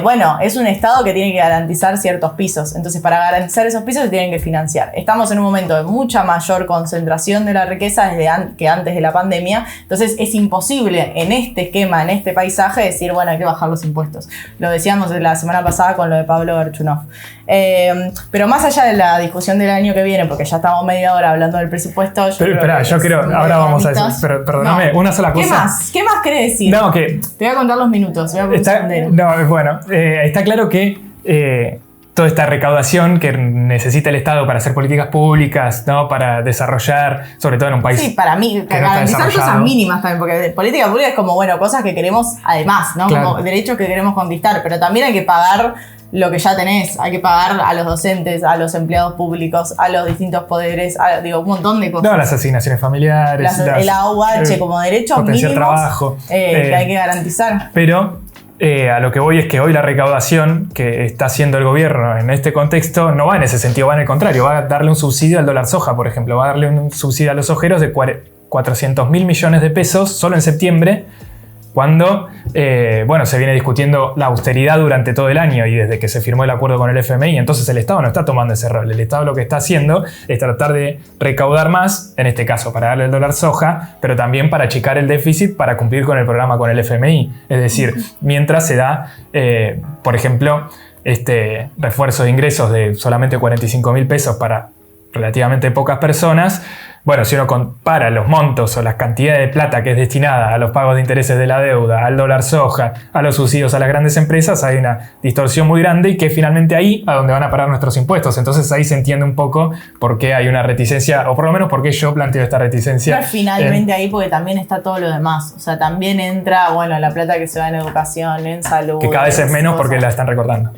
bueno, es un Estado que tiene que garantizar ciertos pisos. Entonces, para garantizar esos pisos se tienen que financiar. Estamos en un momento de mucha mayor concentración de la riqueza que antes de la pandemia. Entonces es imposible en este esquema, en este paisaje, decir, bueno, hay que bajar los impuestos. Lo decíamos la semana pasada con lo de Pablo Garchunov. Pero más allá de la discusión del año que viene, porque ya estamos media hora hablando del presupuesto. Ahora vamos a decir, pero perdóname, una sola cosa. ¿Qué más querés decir? No, que... Te voy a contar los minutos, está claro que... toda esta recaudación que necesita el Estado para hacer políticas públicas, ¿no? Para desarrollar, sobre todo en un país. Sí, para mí, garantizar cosas mínimas también, porque política pública es como, bueno, cosas que queremos además, ¿no? Claro. Como derechos que queremos conquistar, pero también hay que pagar lo que ya tenés, hay que pagar a los docentes, a los empleados públicos, a los distintos poderes, un montón de cosas. No, las asignaciones familiares. El AUH como derechos mínimos trabajo, que hay que garantizar. Pero... a lo que voy es que hoy la recaudación que está haciendo el gobierno en este contexto no va en ese sentido, va en el contrario, va a darle un subsidio al dólar soja, por ejemplo, va a darle un subsidio a los sojeros de 400.000 millones de pesos solo en septiembre, cuando se viene discutiendo la austeridad durante todo el año y desde que se firmó el acuerdo con el FMI. Entonces el Estado no está tomando ese rol. El Estado lo que está haciendo es tratar de recaudar más, en este caso para darle el dólar soja, pero también para achicar el déficit para cumplir con el programa con el FMI. Es decir, mientras se da, por ejemplo, este refuerzo de ingresos de solamente 45.000 pesos para relativamente pocas personas. Bueno, si uno compara los montos o la cantidad de plata que es destinada a los pagos de intereses de la deuda, al dólar soja, a los subsidios a las grandes empresas, hay una distorsión muy grande y que es finalmente ahí a donde van a parar nuestros impuestos. Entonces ahí se entiende un poco por qué hay una reticencia, o por lo menos por qué yo planteo esta reticencia. Pero finalmente ahí porque también está todo lo demás. O sea, también entra, la plata que se va en educación, en salud. Que cada vez es menos porque la están recortando.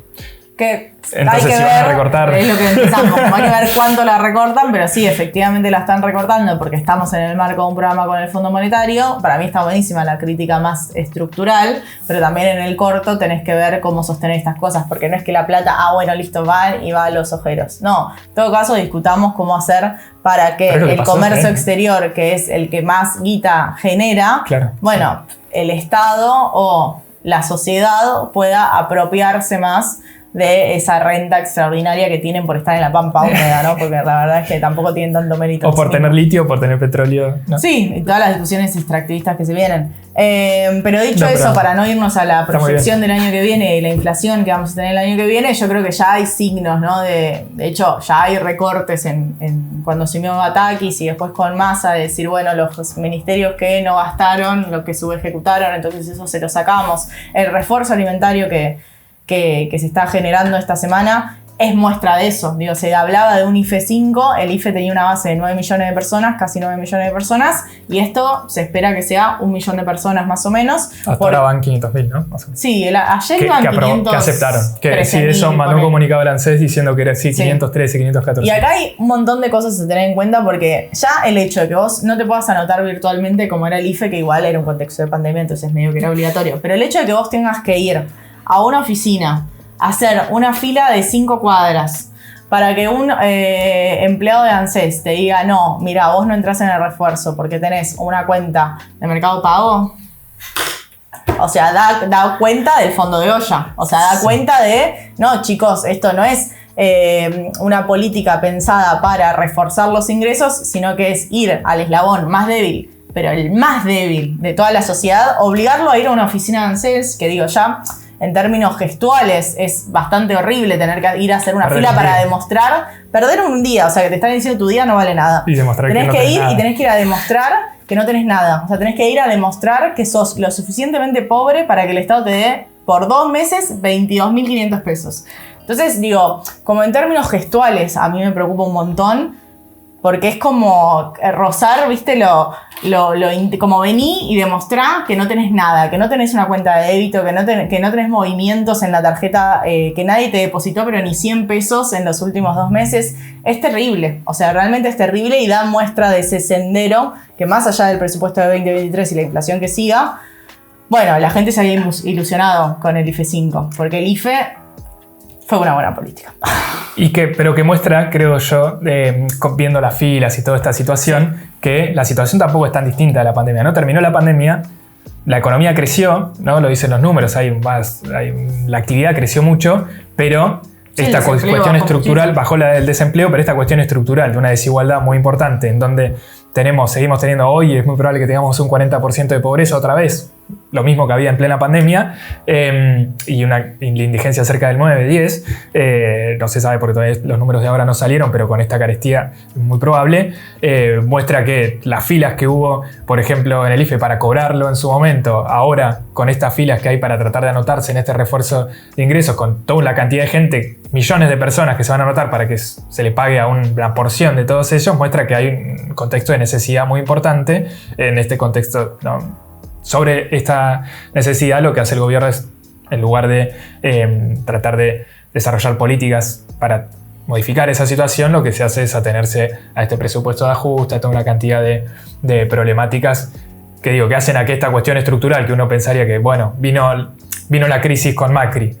Que entonces, hay que si ver, van a recortar... es lo que empezamos, hay que ver cuánto la recortan, pero sí, efectivamente la están recortando porque estamos en el marco de un programa con el Fondo Monetario. Para mí está buenísima la crítica más estructural, pero también en el corto tenés que ver cómo sostener estas cosas, porque no es que la plata, listo, va a los ojeros. No, en todo caso discutamos cómo hacer para que el comercio exterior, que es el que más guita genera, claro, el Estado o la sociedad pueda apropiarse más de esa renta extraordinaria que tienen por estar en la pampa húmeda, ¿no? Porque la verdad es que tampoco tienen tanto mérito. O por tener litio, o por tener petróleo, ¿no? Sí, y todas las discusiones extractivistas que se vienen. Pero dicho eso, para no irnos a la proyección del año que viene y la inflación que vamos a tener el año que viene, yo creo que ya hay signos, ¿no? De hecho, ya hay recortes en cuando asumió Batakis y después con Massa, de decir, los ministerios que no gastaron, lo que subejecutaron, entonces eso se lo sacamos. El refuerzo alimentario que se está generando esta semana es muestra de eso. Se hablaba de un IFE 5, el IFE tenía una base de 9 millones de personas, casi 9 millones de personas, y esto se espera que sea 1 millón de personas más o menos. Hasta ahora van 500.000, ¿no? Sí, ayer iban 500. Que aceptaron. Que sí, eso mandó un comunicado al ANSES diciendo que era 513, 514. Y acá hay un montón de cosas a tener en cuenta porque ya el hecho de que vos no te puedas anotar virtualmente como era el IFE, que igual era un contexto de pandemia, entonces medio que era obligatorio, pero el hecho de que vos tengas que ir a una oficina, hacer una fila de 5 cuadras para que un empleado de ANSES te diga, no, mira, vos no entras en el refuerzo porque tenés una cuenta de Mercado Pago. O sea, da cuenta del fondo de olla. O sea, da cuenta de, no, chicos, esto no es una política pensada para reforzar los ingresos, sino que es ir al eslabón más débil, pero el más débil de toda la sociedad, obligarlo a ir a una oficina de ANSES, que digo ya, en términos gestuales es bastante horrible tener que ir a hacer una fila para demostrar, perder un día, o sea que te están diciendo tu día no vale nada. Y demostrar tenés que no que ir nada. Y tenés que ir a demostrar que no tenés nada. O sea, tenés que ir a demostrar que sos lo suficientemente pobre para que el Estado te dé por 2 meses 22.500 pesos. Entonces, digo, como en términos gestuales, a mí me preocupa un montón, porque es como rozar, ¿viste? Como vení y demostrá que no tenés nada, que no tenés una cuenta de débito, que no tenés movimientos en la tarjeta, que nadie te depositó, pero ni 100 pesos en los últimos 2 meses. Es terrible, o sea, realmente es terrible y da muestra de ese sendero que más allá del presupuesto de 2023 y la inflación que siga, bueno, la gente se había ilusionado con el IFE 5, porque el IFE fue una buena política. Pero que muestra, creo yo, viendo las filas y toda esta situación, que la situación tampoco es tan distinta de la pandemia. No terminó la pandemia, la economía creció, ¿no? Lo dicen los números, la actividad creció mucho, pero esta cuestión estructural, bajó el desempleo, pero esta cuestión estructural de una desigualdad muy importante, en donde seguimos teniendo hoy, es muy probable que tengamos un 40% de pobreza otra vez, lo mismo que había en plena pandemia, y la indigencia cerca del 9-10, no se sabe porque todavía los números de ahora no salieron, pero con esta carestía es muy probable, muestra que las filas que hubo, por ejemplo, en el IFE para cobrarlo en su momento, ahora con estas filas que hay para tratar de anotarse en este refuerzo de ingresos, con toda la cantidad de gente, millones de personas que se van a anotar para que se le pague a una porción de todos ellos, muestra que hay un contexto de necesidad muy importante. En este contexto, ¿no? Sobre esta necesidad, lo que hace el gobierno es, en lugar de tratar de desarrollar políticas para modificar esa situación, lo que se hace es atenerse a este presupuesto de ajuste, a toda una cantidad de problemáticas que hacen a que esta cuestión estructural, que uno pensaría que, bueno, vino la crisis con Macri,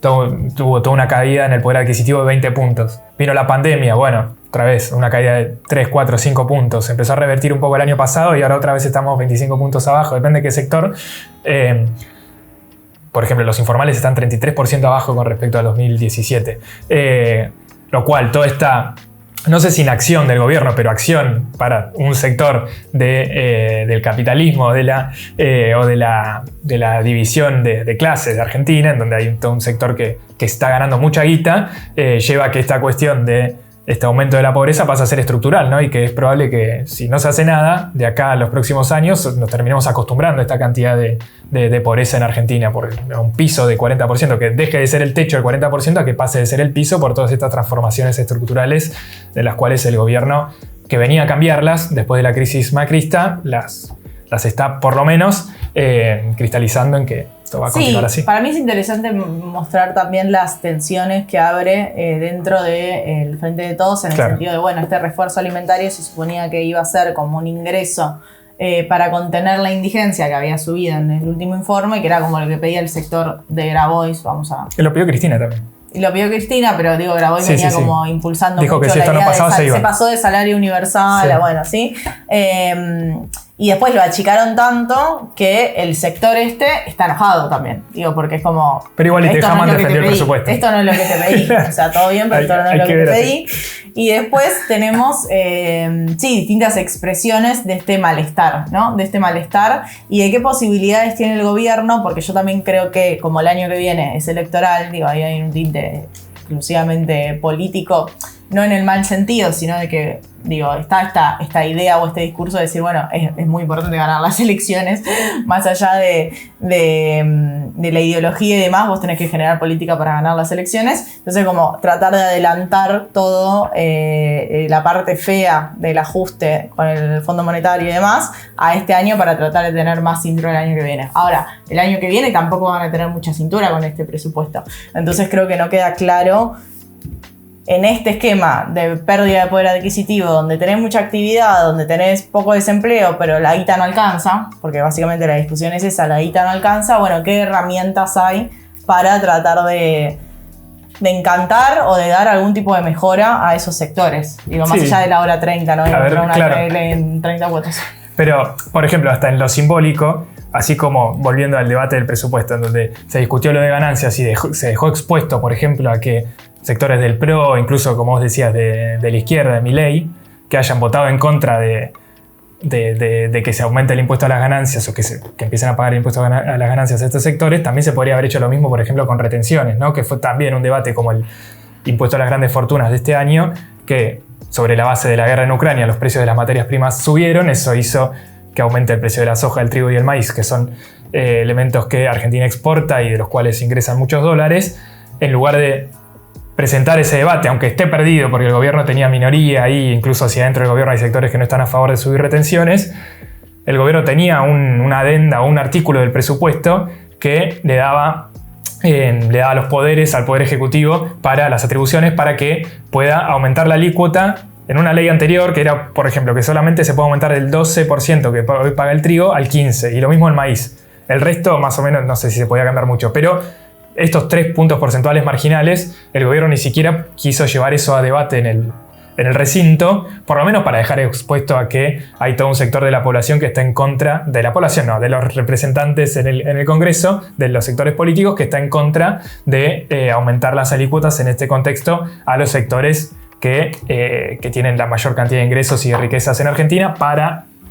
tuvo toda una caída en el poder adquisitivo de 20 puntos. Vino la pandemia, bueno, otra vez una caída de 3, 4, 5 puntos. Empezó a revertir un poco el año pasado y ahora otra vez estamos 25 puntos abajo, depende de qué sector. Por ejemplo, los informales están 33% abajo con respecto a 2017. Lo cual, toda esta, no sé si inacción del gobierno, pero acción para un sector del capitalismo o de la división de clases de Argentina, en donde hay todo un sector que está ganando mucha guita, lleva a que esta cuestión de este aumento de la pobreza pasa a ser estructural, ¿no? Y que es probable que si no se hace nada, de acá a los próximos años nos terminemos acostumbrando a esta cantidad de pobreza en Argentina, por un piso de 40%, que deje de ser el techo del 40% a que pase de ser el piso por todas estas transformaciones estructurales de las cuales el gobierno, que venía a cambiarlas después de la crisis macrista, las está por lo menos cristalizando en que esto va a continuar así. Para mí es interesante mostrar también las tensiones que abre dentro del Frente de Todos, en el sentido de, bueno, este refuerzo alimentario se suponía que iba a ser como un ingreso para contener la indigencia que había subido en el último informe, que era como lo que pedía el sector de Grabois. Que lo pidió Cristina también. Y lo pidió Cristina, pero digo, Grabois venía como impulsando Dijo mucho que si esto no pasaba, se pasó de salario universal a, bueno, ¿sí? Y después lo achicaron tanto que el sector está enojado también. Digo, porque es como... Pero igual Jamán defendió el presupuesto. Esto no es lo que te pedí. O sea, todo bien, pero esto no es lo que te pedí. Y después tenemos, distintas expresiones de este malestar, ¿no? De este malestar y de qué posibilidades tiene el gobierno, porque yo también creo que como el año que viene es electoral, digo, ahí hay un tinte exclusivamente político, no en el mal sentido, sino de que, digo, está esta idea o este discurso de decir, bueno, es muy importante ganar las elecciones, más allá de la ideología y demás, vos tenés que generar política para ganar las elecciones. Entonces, como tratar de adelantar todo la parte fea del ajuste con el Fondo Monetario y demás a este año para tratar de tener más cintura el año que viene. Ahora, el año que viene tampoco van a tener mucha cintura con este presupuesto. Entonces creo que no queda claro en este esquema de pérdida de poder adquisitivo, donde tenés mucha actividad, donde tenés poco desempleo, pero la guita no alcanza, porque básicamente la discusión es esa, la guita no alcanza, bueno, ¿qué herramientas hay para tratar de encantar o de dar algún tipo de mejora a esos sectores? Digo, más allá de la hora 30, ¿no? En 30 cuotas. Pero, por ejemplo, hasta en lo simbólico, así como volviendo al debate del presupuesto, en donde se discutió lo de ganancias y se dejó expuesto, por ejemplo, a que sectores del PRO, incluso como vos decías, de la izquierda, de Milei, que hayan votado en contra de que se aumente el impuesto a las ganancias o que empiecen a pagar el impuesto a las ganancias a estos sectores, también se podría haber hecho lo mismo, por ejemplo, con retenciones, ¿no? Que fue también un debate como el impuesto a las grandes fortunas de este año, que sobre la base de la guerra en Ucrania los precios de las materias primas subieron, eso hizo que aumente el precio de la soja, el trigo y el maíz, que son elementos que Argentina exporta y de los cuales ingresan muchos dólares. En lugar de presentar ese debate, aunque esté perdido porque el gobierno tenía minoría ahí, incluso hacia dentro del gobierno hay sectores que no están a favor de subir retenciones, el gobierno tenía una adenda o un artículo del presupuesto que le daba los poderes al Poder Ejecutivo para las atribuciones para que pueda aumentar la alícuota en una ley anterior que era, por ejemplo, que solamente se puede aumentar del 12% que hoy paga el trigo al 15%, y lo mismo el maíz. El resto, más o menos, no sé si se podía cambiar mucho, pero estos 3 puntos porcentuales marginales, el gobierno ni siquiera quiso llevar eso a debate en el recinto, por lo menos para dejar expuesto a que hay todo un sector de la población que está en contra, de la población no, de los representantes en el Congreso, de los sectores políticos, que está en contra de aumentar las alícuotas en este contexto a los sectores que tienen la mayor cantidad de ingresos y de riquezas en Argentina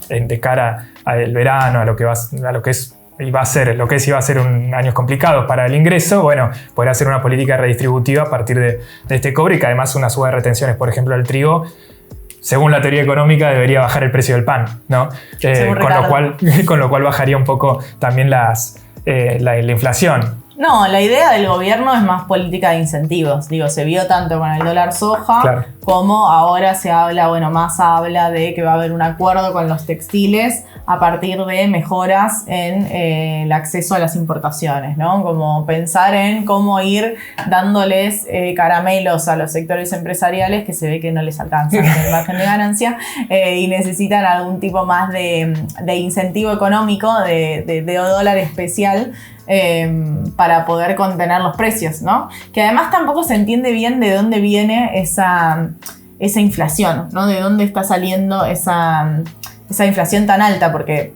de cara al verano, a lo que iba a ser años complicados para el ingreso, bueno, poder hacer una política redistributiva a partir de este cobre, y que además una suba de retenciones, por ejemplo, del trigo, según la teoría económica, debería bajar el precio del pan, ¿no? Con lo cual bajaría un poco también la inflación. No, la idea del gobierno es más política de incentivos. Digo, se vio tanto con el dólar soja, claro, como ahora se habla, más habla de que va a haber un acuerdo con los textiles a partir de mejoras en el acceso a las importaciones, ¿no? Como pensar en cómo ir dándoles caramelos a los sectores empresariales que se ve que no les alcanzan el margen de ganancia y necesitan algún tipo más de incentivo económico, de dólar especial, para poder contener los precios, ¿no? Que además tampoco se entiende bien de dónde viene esa inflación, ¿no? De dónde está saliendo esa inflación tan alta, porque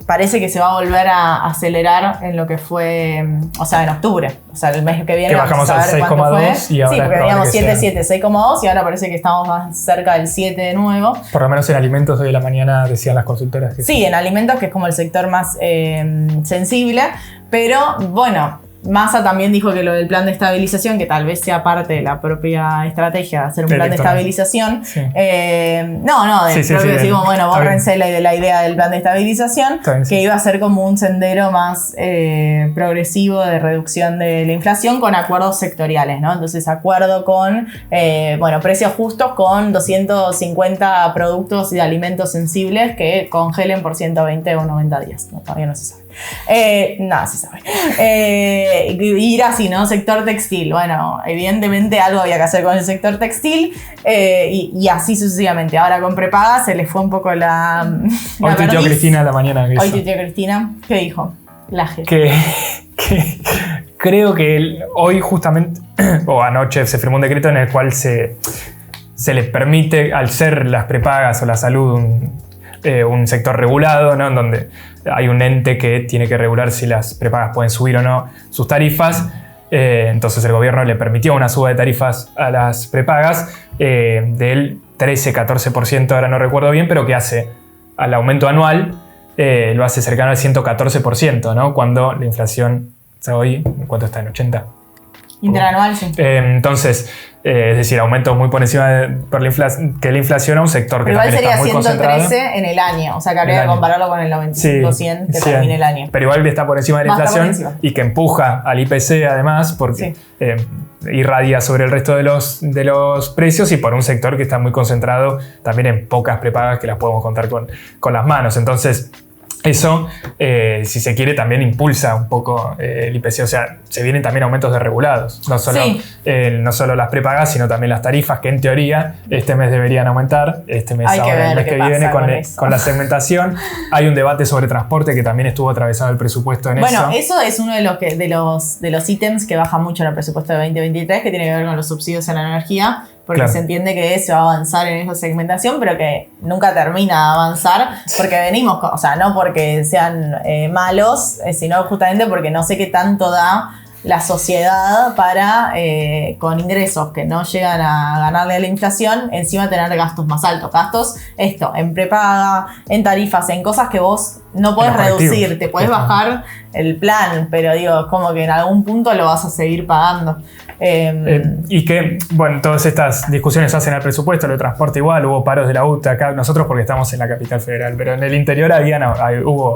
parece que se va a volver a acelerar en lo que fue, en octubre, el mes que viene. Que bajamos al 6,2 y ahora sí, porque veníamos 7,7, 6,2 y ahora parece que estamos más cerca del 7 de nuevo. Por lo menos en alimentos hoy de la mañana decían las consultoras. Sí, en alimentos, que es como el sector más sensible, pero bueno, Massa también dijo que lo del plan de estabilización, que tal vez sea parte de la propia estrategia de hacer un plan de estabilización. Sí. Bórrense la idea del plan de estabilización, que iba a ser como un sendero más progresivo de reducción de la inflación con acuerdos sectoriales, ¿no? Entonces, acuerdo con precios justos con 250 productos y alimentos sensibles que congelen por 120 o 90 días. No, todavía no se sabe. Nada se sabe. Ir así, ¿no? Sector textil. Bueno, evidentemente algo había que hacer con el sector textil y así sucesivamente. Ahora con prepaga se les fue un poco la Hoy tuiteó Cristina a la mañana. Hoy tuiteó Cristina. ¿Qué dijo? Que creo que hoy justamente, o anoche, se firmó un decreto en el cual se les permite, al ser las prepagas o la salud un sector regulado, ¿no? En donde hay un ente que tiene que regular si las prepagas pueden subir o no sus tarifas. Entonces el gobierno le permitió una suba de tarifas a las prepagas del 13-14%, ahora no recuerdo bien, pero que hace al aumento anual, lo hace cercano al 114%, ¿no? Cuando la inflación hoy, ¿cuánto está? En 80%. Interanual, sí. Entonces, es decir, aumentos muy por encima que la inflación a un sector que también está muy concentrado. Igual sería 113 en el año, o sea que habría que compararlo con el 95-100 que termine el año. Pero igual está por encima de la inflación y que empuja al IPC además, porque irradia sobre el resto de los precios, y por un sector que está muy concentrado también en pocas prepagas que las podemos contar con las manos. Entonces, eso, si se quiere, también impulsa un poco el IPC. O sea, se vienen también aumentos de regulados. No solo las prepagas, sino también las tarifas, que en teoría este mes deberían aumentar. Este mes, ahora el mes que viene, con la segmentación. Hay un debate sobre transporte que también estuvo atravesado el presupuesto en eso. Bueno, eso es uno de los ítems que baja mucho en el presupuesto de 2023, que tiene que ver con los subsidios a la energía. Porque se entiende que se va a avanzar en esa segmentación, pero que nunca termina de avanzar, porque venimos, no porque sean malos, sino justamente porque no sé qué tanto da la sociedad para, con ingresos que no llegan a ganarle a la inflación, encima tener gastos más altos. Gastos, en prepaga, en tarifas, en cosas que vos no podés reducir, te podés bajar el plan, pero digo, es como que en algún punto lo vas a seguir pagando. Y que, bueno, todas estas discusiones hacen al presupuesto, lo de transporte igual, hubo paros de la UTA acá, nosotros porque estamos en la capital federal, pero en el interior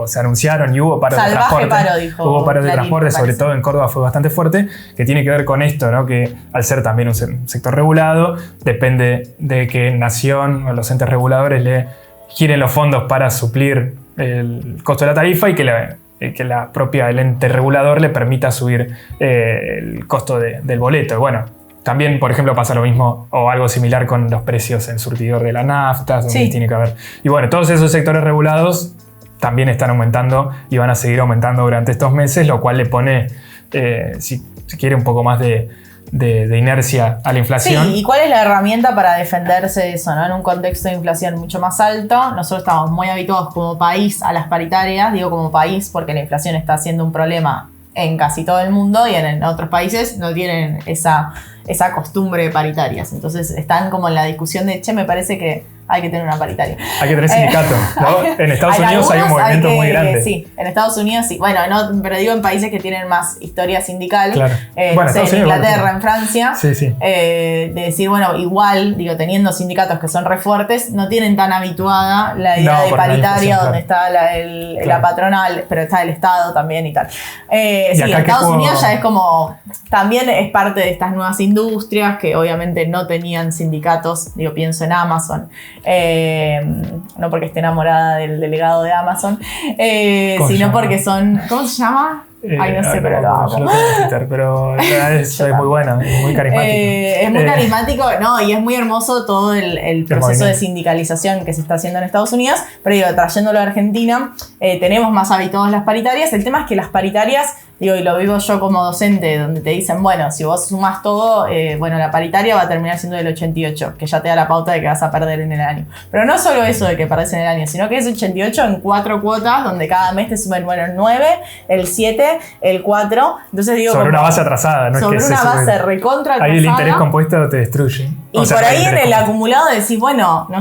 se anunciaron y hubo paros de transporte. Paro, dijo hubo paros de Clarín, transporte, sobre todo en Córdoba fue bastante fuerte, que tiene que ver con esto, ¿no? Que al ser también un sector regulado, depende de que Nación o los entes reguladores le giren los fondos para suplir el costo de la tarifa y que la propia el ente regulador le permita subir el costo del boleto. Y bueno, también, por ejemplo, pasa lo mismo o algo similar con los precios en surtidor de la nafta, donde sí. tiene que haber. Y bueno, todos esos sectores regulados también están aumentando y van a seguir aumentando durante estos meses, lo cual le pone, si quiere, un poco más de inercia a la inflación. Sí, ¿y cuál es la herramienta para defenderse de eso, ¿no? En un contexto de inflación mucho más alto, nosotros estamos muy habituados como país a las paritarias, digo como país porque la inflación está siendo un problema en casi todo el mundo y en otros países no tienen esa costumbre de paritarias, entonces están como en la discusión de, me parece que hay que tener una paritaria. Hay que tener sindicato, ¿no? En Estados Unidos hay un movimiento muy grande. Sí, en Estados Unidos sí. Bueno, no, pero digo en países que tienen más historia sindical. Claro. En Inglaterra, en Francia. Sí, sí. De decir, bueno, igual, teniendo sindicatos que son re fuertes, no tienen tan habituada la idea de paritaria donde está la patronal, pero está el Estado también y tal. Sí, en Estados Unidos ya es como, también es parte de estas nuevas industrias que obviamente no tenían sindicatos, pienso en Amazon. No porque esté enamorada del delegado de Amazon, sino porque son, ¿cómo se llama? Ay, no sé, pero lo amo. Yo lo tengo en Twitter, pero es muy bueno, es muy carismático. Es muy carismático, y es muy hermoso todo el proceso de sindicalización que se está haciendo en Estados Unidos, pero trayéndolo a Argentina, tenemos más habituados las paritarias. El tema es que las paritarias, y lo vivo yo como docente, donde te dicen, bueno, si vos sumás todo, la paritaria va a terminar siendo del 88, que ya te da la pauta de que vas a perder en el año. Pero no solo eso de que perdés en el año, sino que es 88 en 4 cuotas, donde cada mes te suben, el 9, el 7, el 4. Entonces sobre una base atrasada, ¿no? Sobre una base recontra atrasada. Ahí el interés compuesto te destruye. Y por ahí en el acumulado decís,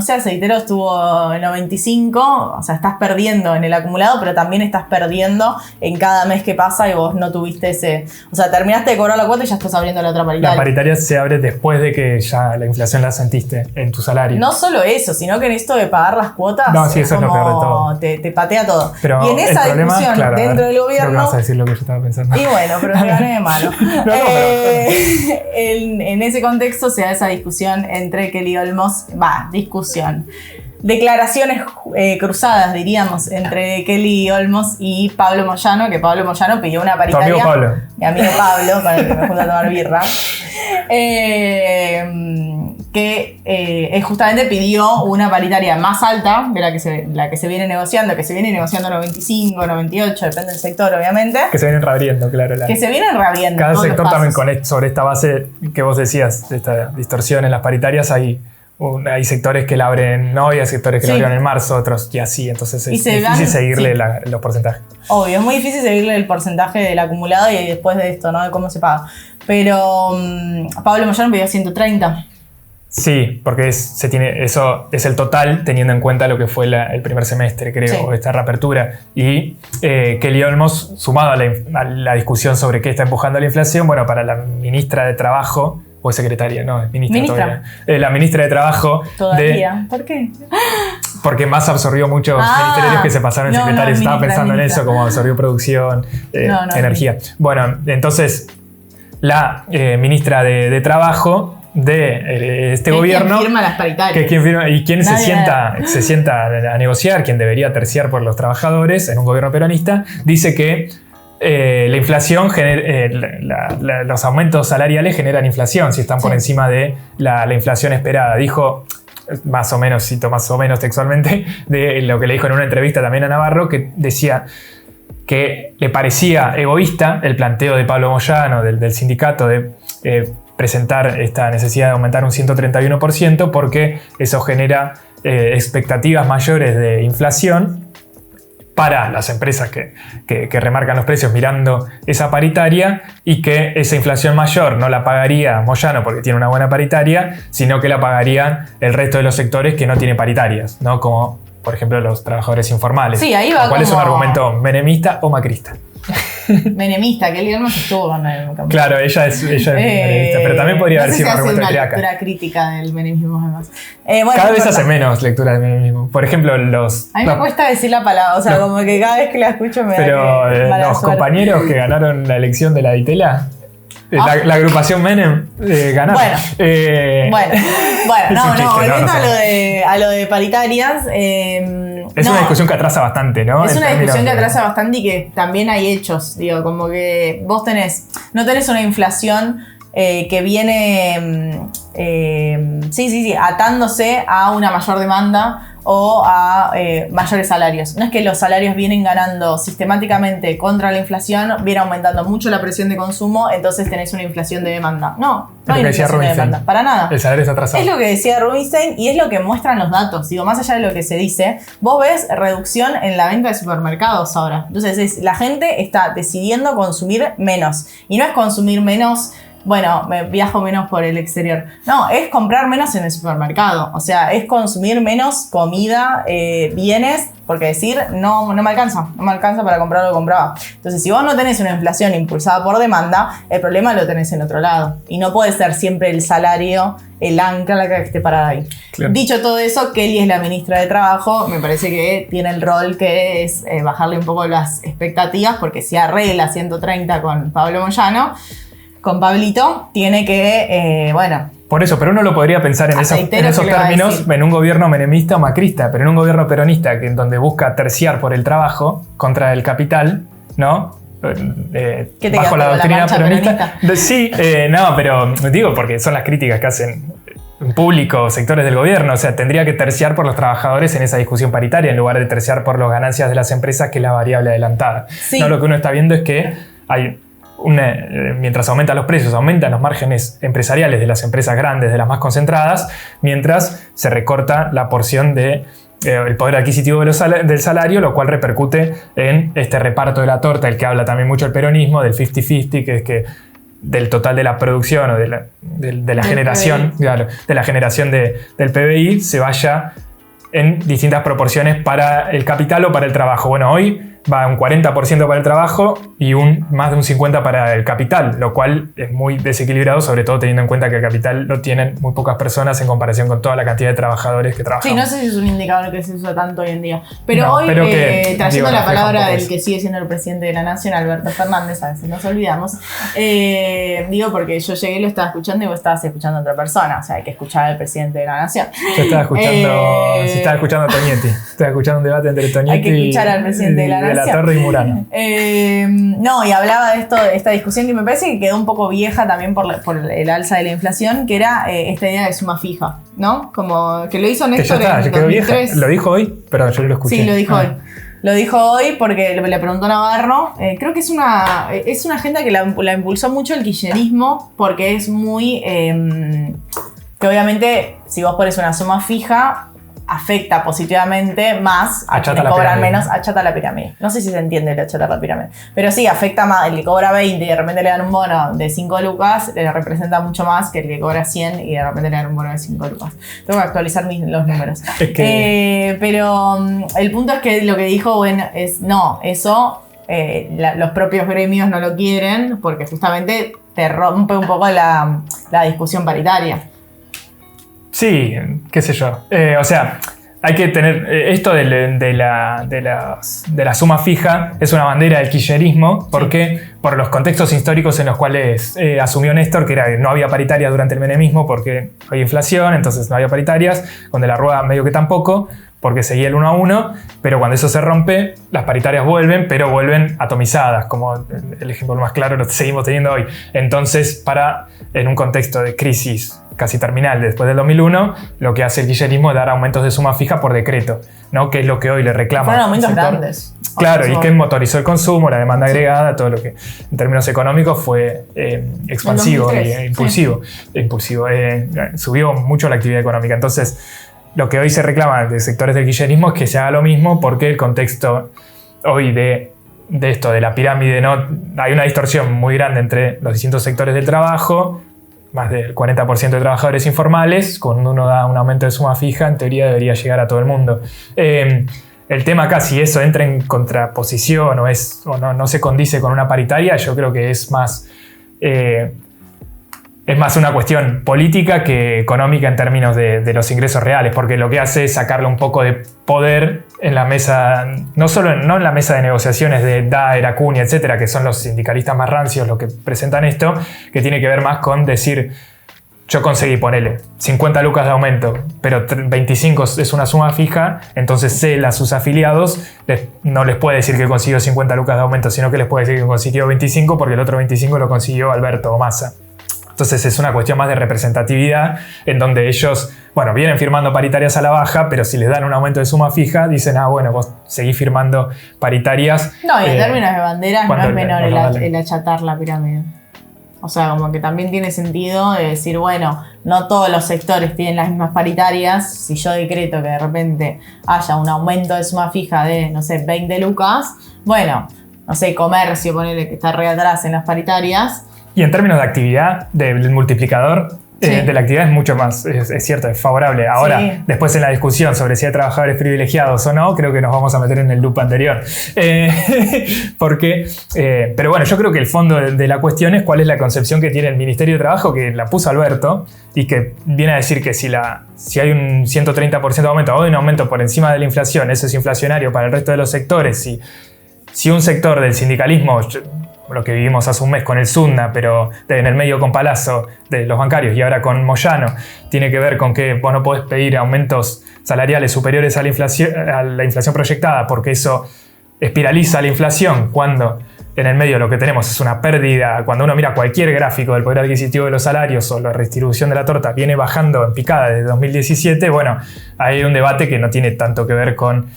Aceitero estuvo en 95, estás perdiendo en el acumulado, pero también estás perdiendo en cada mes que pasa y vos no tuviste terminaste de cobrar la cuota y ya estás abriendo la otra paritaria. La paritaria se abre después de que ya la inflación la sentiste en tu salario. No solo eso, sino que en esto de pagar las cuotas, sí, eso es lo peor de todo. Te patea todo. Pero y en esa discusión dentro del gobierno... Creo que vas a decir lo que yo estaba pensando. Y bueno, pero te gané de malo. En ese contexto se da esa discusión entre Kelly Olmos, declaraciones cruzadas, diríamos, entre Kelly Olmos y Pablo Moyano, que Pablo Moyano pidió una paritaria. Tu amigo Pablo. Mi amigo Pablo, con el que me junto a tomar birra. Que justamente pidió una paritaria más alta de la que se viene negociando, 95, 98, depende del sector, obviamente. Que se vienen reabriendo, claro. Que se vienen reabriendo. Cada sector también sobre esta base que vos decías, de esta distorsión en las paritarias, hay sectores que la abren hoy, hay sectores que la abren en marzo, otros y así, entonces es difícil seguirle los porcentajes. Obvio, es muy difícil seguirle el porcentaje del acumulado y después de esto, ¿no? De cómo se paga. Pero Pablo Moyano pidió 130. Sí, porque eso es el total teniendo en cuenta lo que fue el primer semestre, creo, esta reapertura. Y Kelly Olmos, sumado a la discusión sobre qué está empujando la inflación, para la ministra de Trabajo, o secretaria, no, es ministra. La ministra de Trabajo. Todavía. ¿Por qué? Porque más absorbió muchos ministerios que se pasaron en secretarios. Estaba pensando en eso, como absorbió producción, energía. Bueno, entonces, la ministra de Trabajo de este gobierno. ¿Quién firma las paritarias? ¿Quién firma? ¿Y quién se sienta a negociar? ¿Quién debería terciar por los trabajadores en un gobierno peronista? Dice que la inflación, los aumentos salariales generan inflación si están por encima de la inflación esperada. Dijo, más o menos, cito más o menos textualmente, de lo que le dijo en una entrevista también a Navarro, que decía que le parecía egoísta el planteo de Pablo Moyano, del sindicato, de presentar esta necesidad de aumentar un 131%, porque eso genera expectativas mayores de inflación para las empresas que remarcan los precios mirando esa paritaria, y que esa inflación mayor no la pagaría Moyano porque tiene una buena paritaria, sino que la pagarían el resto de los sectores que no tienen paritarias, ¿no? Como por ejemplo los trabajadores informales. Sí, ahí va. ¿Cuál es un argumento menemista o macrista? Menemista, que él no se estuvo con el menemismo. Claro, ella es menemista, pero también podría haber sido una argumento una austriaca. lectura crítica del menemismo, además. Bueno, Cada vez no hace importa. menos lectura del menemismo. Por ejemplo, A mí me cuesta decir la palabra, o sea, como que cada vez que la escucho me pero da que mala los suerte. compañeros que ganaron la elección de la Ditela, la agrupación Menem, ganaron. Bueno, Es un no, chiste, volviendo no sé. a lo de paritarias. Es no, una discusión que atrasa bastante, ¿no? Es En una discusión que términos de- atrasa bastante y que también hay hechos, digo, como que vos no tenés una inflación que viene, atándose a una mayor demanda o a mayores salarios. No es que los salarios vienen ganando sistemáticamente contra la inflación, viene aumentando mucho la presión de consumo, entonces tenés una inflación de demanda. No lo hay que una decía inflación de Rubinstein. demanda, para nada. El salario está atrasado. Es lo que decía Rubinstein y es lo que muestran los datos. Digo, más allá de lo que se dice, vos ves reducción en la venta de supermercados ahora. Entonces, la gente está decidiendo consumir menos. Y no es consumir menos, bueno, me viajo menos por el exterior. No, es comprar menos en el supermercado. O sea, es consumir menos comida, bienes, porque decir, no me alcanza. No me alcanza para comprar lo que compraba. Entonces, si vos no tenés una inflación impulsada por demanda, el problema lo tenés en otro lado. Y no puede ser siempre el salario el ancla que esté parada ahí. Claro. Dicho todo eso, Kelly es la ministra de Trabajo. Me parece que tiene el rol que es bajarle un poco las expectativas, porque si arregla 130 con Pablo Moyano, con Pablito, tiene que, Por eso, pero uno lo podría pensar en Aceitero, esos ¿qué le va a términos decir? en un gobierno menemista o macrista, pero en un gobierno peronista que en donde busca terciar por el trabajo contra el capital, ¿no? ¿Qué te Bajo quedas la con la doctrina marcha peronista. Sí, no, pero digo porque son las críticas que hacen en público sectores del gobierno. O sea, tendría que terciar por los trabajadores en esa discusión paritaria en lugar de terciar por las ganancias de las empresas, que es la variable adelantada. Sí. No, lo que uno está viendo es que hay mientras aumentan los precios, aumentan los márgenes empresariales de las empresas grandes, de las más concentradas, mientras se recorta la porción de el poder adquisitivo del salario, lo cual repercute en este reparto de la torta, el que habla también mucho el peronismo, del 50-50, que es que del total de la producción o de la generación, claro, de la generación del PBI se vaya en distintas proporciones para el capital o para el trabajo. Bueno, hoy va un 40% para el trabajo y más de un 50% para el capital, lo cual es muy desequilibrado, sobre todo teniendo en cuenta que el capital lo tienen muy pocas personas en comparación con toda la cantidad de trabajadores que trabajan. Sí, no sé si es un indicador que se usa tanto hoy en día. Pero No, hoy, pero que, trayendo digo, la refleja un palabra poco del eso. que sigue siendo el presidente de la Nación, Alberto Fernández, a veces nos olvidamos, digo porque yo llegué y lo estaba escuchando y vos estabas escuchando a otra persona, o sea, hay que escuchar al presidente de la Nación. Yo estaba escuchando a Toñetti. Estaba escuchando un debate entre Toñetti Hay que escuchar al presidente de la Nación. Torre y Murano. No, y hablaba de esta discusión que me parece que quedó un poco vieja también por el alza de la inflación, que era esta idea de suma fija, ¿no? Como que lo hizo Que ya Néstor está, en ya quedó vieja. 2003. Lo dijo hoy, pero yo lo escuché. Sí, lo dijo Ah. hoy. Lo dijo hoy porque le preguntó Navarro. Creo que es una agenda que la impulsó mucho el kirchnerismo porque es muy... que obviamente si vos pones una suma fija afecta positivamente más a Achata quienes la cobran pirámide. menos, achata la pirámide. No sé si se entiende el achatar la pirámide. Pero sí, afecta más. El que cobra 20 y de repente le dan un bono de 5 lucas, le representa mucho más que el que cobra 100 y de repente le dan un bono de 5 lucas. Tengo que actualizar los números. Es que- Pero el punto es que lo que dijo, bueno, es no, eso los propios gremios no lo quieren porque justamente te rompe un poco la discusión paritaria. Sí, qué sé yo. O sea, hay que tener esto de la suma fija es una bandera del kirchnerismo porque por los contextos históricos en los cuales asumió Néstor, que era que no había paritarias durante el menemismo porque había inflación, entonces no había paritarias, con De la Rúa medio que tampoco, porque seguía el 1 a 1, pero cuando eso se rompe, las paritarias vuelven, pero vuelven atomizadas, como el ejemplo más claro lo seguimos teniendo hoy. Entonces, en un contexto de crisis casi terminal después del 2001, lo que hace el kirchnerismo es dar aumentos de suma fija por decreto, ¿no? Que es lo que hoy le reclama. Fueron aumentos al sector. grandes. Claro, y que motorizó el consumo, la demanda agregada, todo lo que en términos económicos fue expansivo En e 2003, impulsivo. Subió mucho la actividad económica. Entonces, lo que hoy se reclama de sectores del kirchnerismo es que se haga lo mismo porque el contexto hoy de esto, de la pirámide, ¿no? Hay una distorsión muy grande entre los distintos sectores del trabajo, más del 40% de trabajadores informales. Cuando uno da un aumento de suma fija, en teoría debería llegar a todo el mundo. El tema acá, si eso entra en contraposición o no se condice con una paritaria, yo creo que es más una cuestión política que económica en términos de los ingresos reales, porque lo que hace es sacarle un poco de poder en la mesa, no en la mesa de negociaciones de Daer, Acuña, etcétera, que son los sindicalistas más rancios los que presentan esto, que tiene que ver más con decir, yo conseguí, ponele, 50 lucas de aumento, pero 25 es una suma fija, entonces él a sus afiliados no les puede decir que consiguió 50 lucas de aumento, sino que les puede decir que consiguió 25 porque el otro 25 lo consiguió Alberto o Massa. Entonces es una cuestión más de representatividad en donde ellos, bueno, vienen firmando paritarias a la baja, pero si les dan un aumento de suma fija, dicen, bueno, vos seguís firmando paritarias. No, y en términos de banderas no es menor el achatar la pirámide. O sea, como que también tiene sentido de decir, bueno, no todos los sectores tienen las mismas paritarias. Si yo decreto que de repente haya un aumento de suma fija de, no sé, 20 lucas, bueno, no sé, comercio, ponele que está re atrás en las paritarias. Y en términos de actividad, del multiplicador de la actividad es mucho más, es cierto, es favorable. Ahora, después en la discusión sobre si hay trabajadores privilegiados o no, creo que nos vamos a meter en el loop anterior. Pero bueno, yo creo que el fondo de la cuestión es cuál es la concepción que tiene el Ministerio de Trabajo, que la puso Alberto, y que viene a decir que si hay un 130% de aumento o un aumento por encima de la inflación, eso es inflacionario para el resto de los sectores. Si un sector del sindicalismo, lo que vivimos hace un mes con el Sunda, pero en el medio con Palazzo de los bancarios y ahora con Moyano, tiene que ver con que vos no podés pedir aumentos salariales superiores a la inflación proyectada porque eso espiraliza la inflación, cuando en el medio lo que tenemos es una pérdida. Cuando uno mira cualquier gráfico del poder adquisitivo de los salarios o la redistribución de la torta viene bajando en picada desde 2017, bueno, hay un debate que no tiene tanto que ver con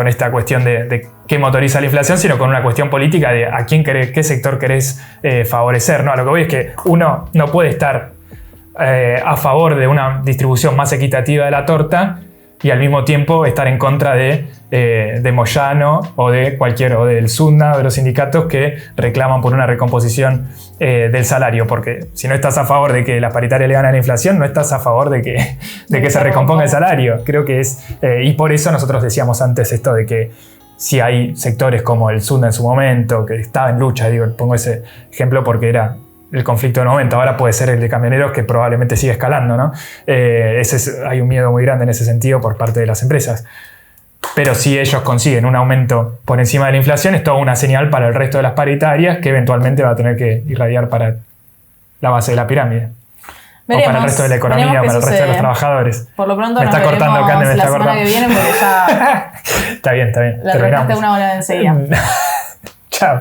esta cuestión de qué motoriza la inflación, sino con una cuestión política de a qué sector querés favorecer, ¿no? A lo que voy es que uno no puede estar a favor de una distribución más equitativa de la torta y al mismo tiempo estar en contra de Moyano o del Sunda o de los sindicatos que reclaman por una recomposición del salario, porque si no estás a favor de que las paritarias le ganen a la inflación, no estás a favor de que se recomponga el salario. Creo que y por eso nosotros decíamos antes esto de que si hay sectores como el Sunda en su momento, que estaba en lucha, pongo ese ejemplo porque era el conflicto del momento, ahora puede ser el de camioneros que probablemente sigue escalando, ¿no? Hay un miedo muy grande en ese sentido por parte de las empresas. Pero si ellos consiguen un aumento por encima de la inflación, es toda una señal para el resto de las paritarias que eventualmente va a tener que irradiar para la base de la pirámide. Veremos, o para el resto de la economía, para el resto de los trabajadores. Por lo pronto me está cortando, Cande, me está cortando. La semana que viene porque ya... Está bien. La terminaste una hora enseguida. Chao.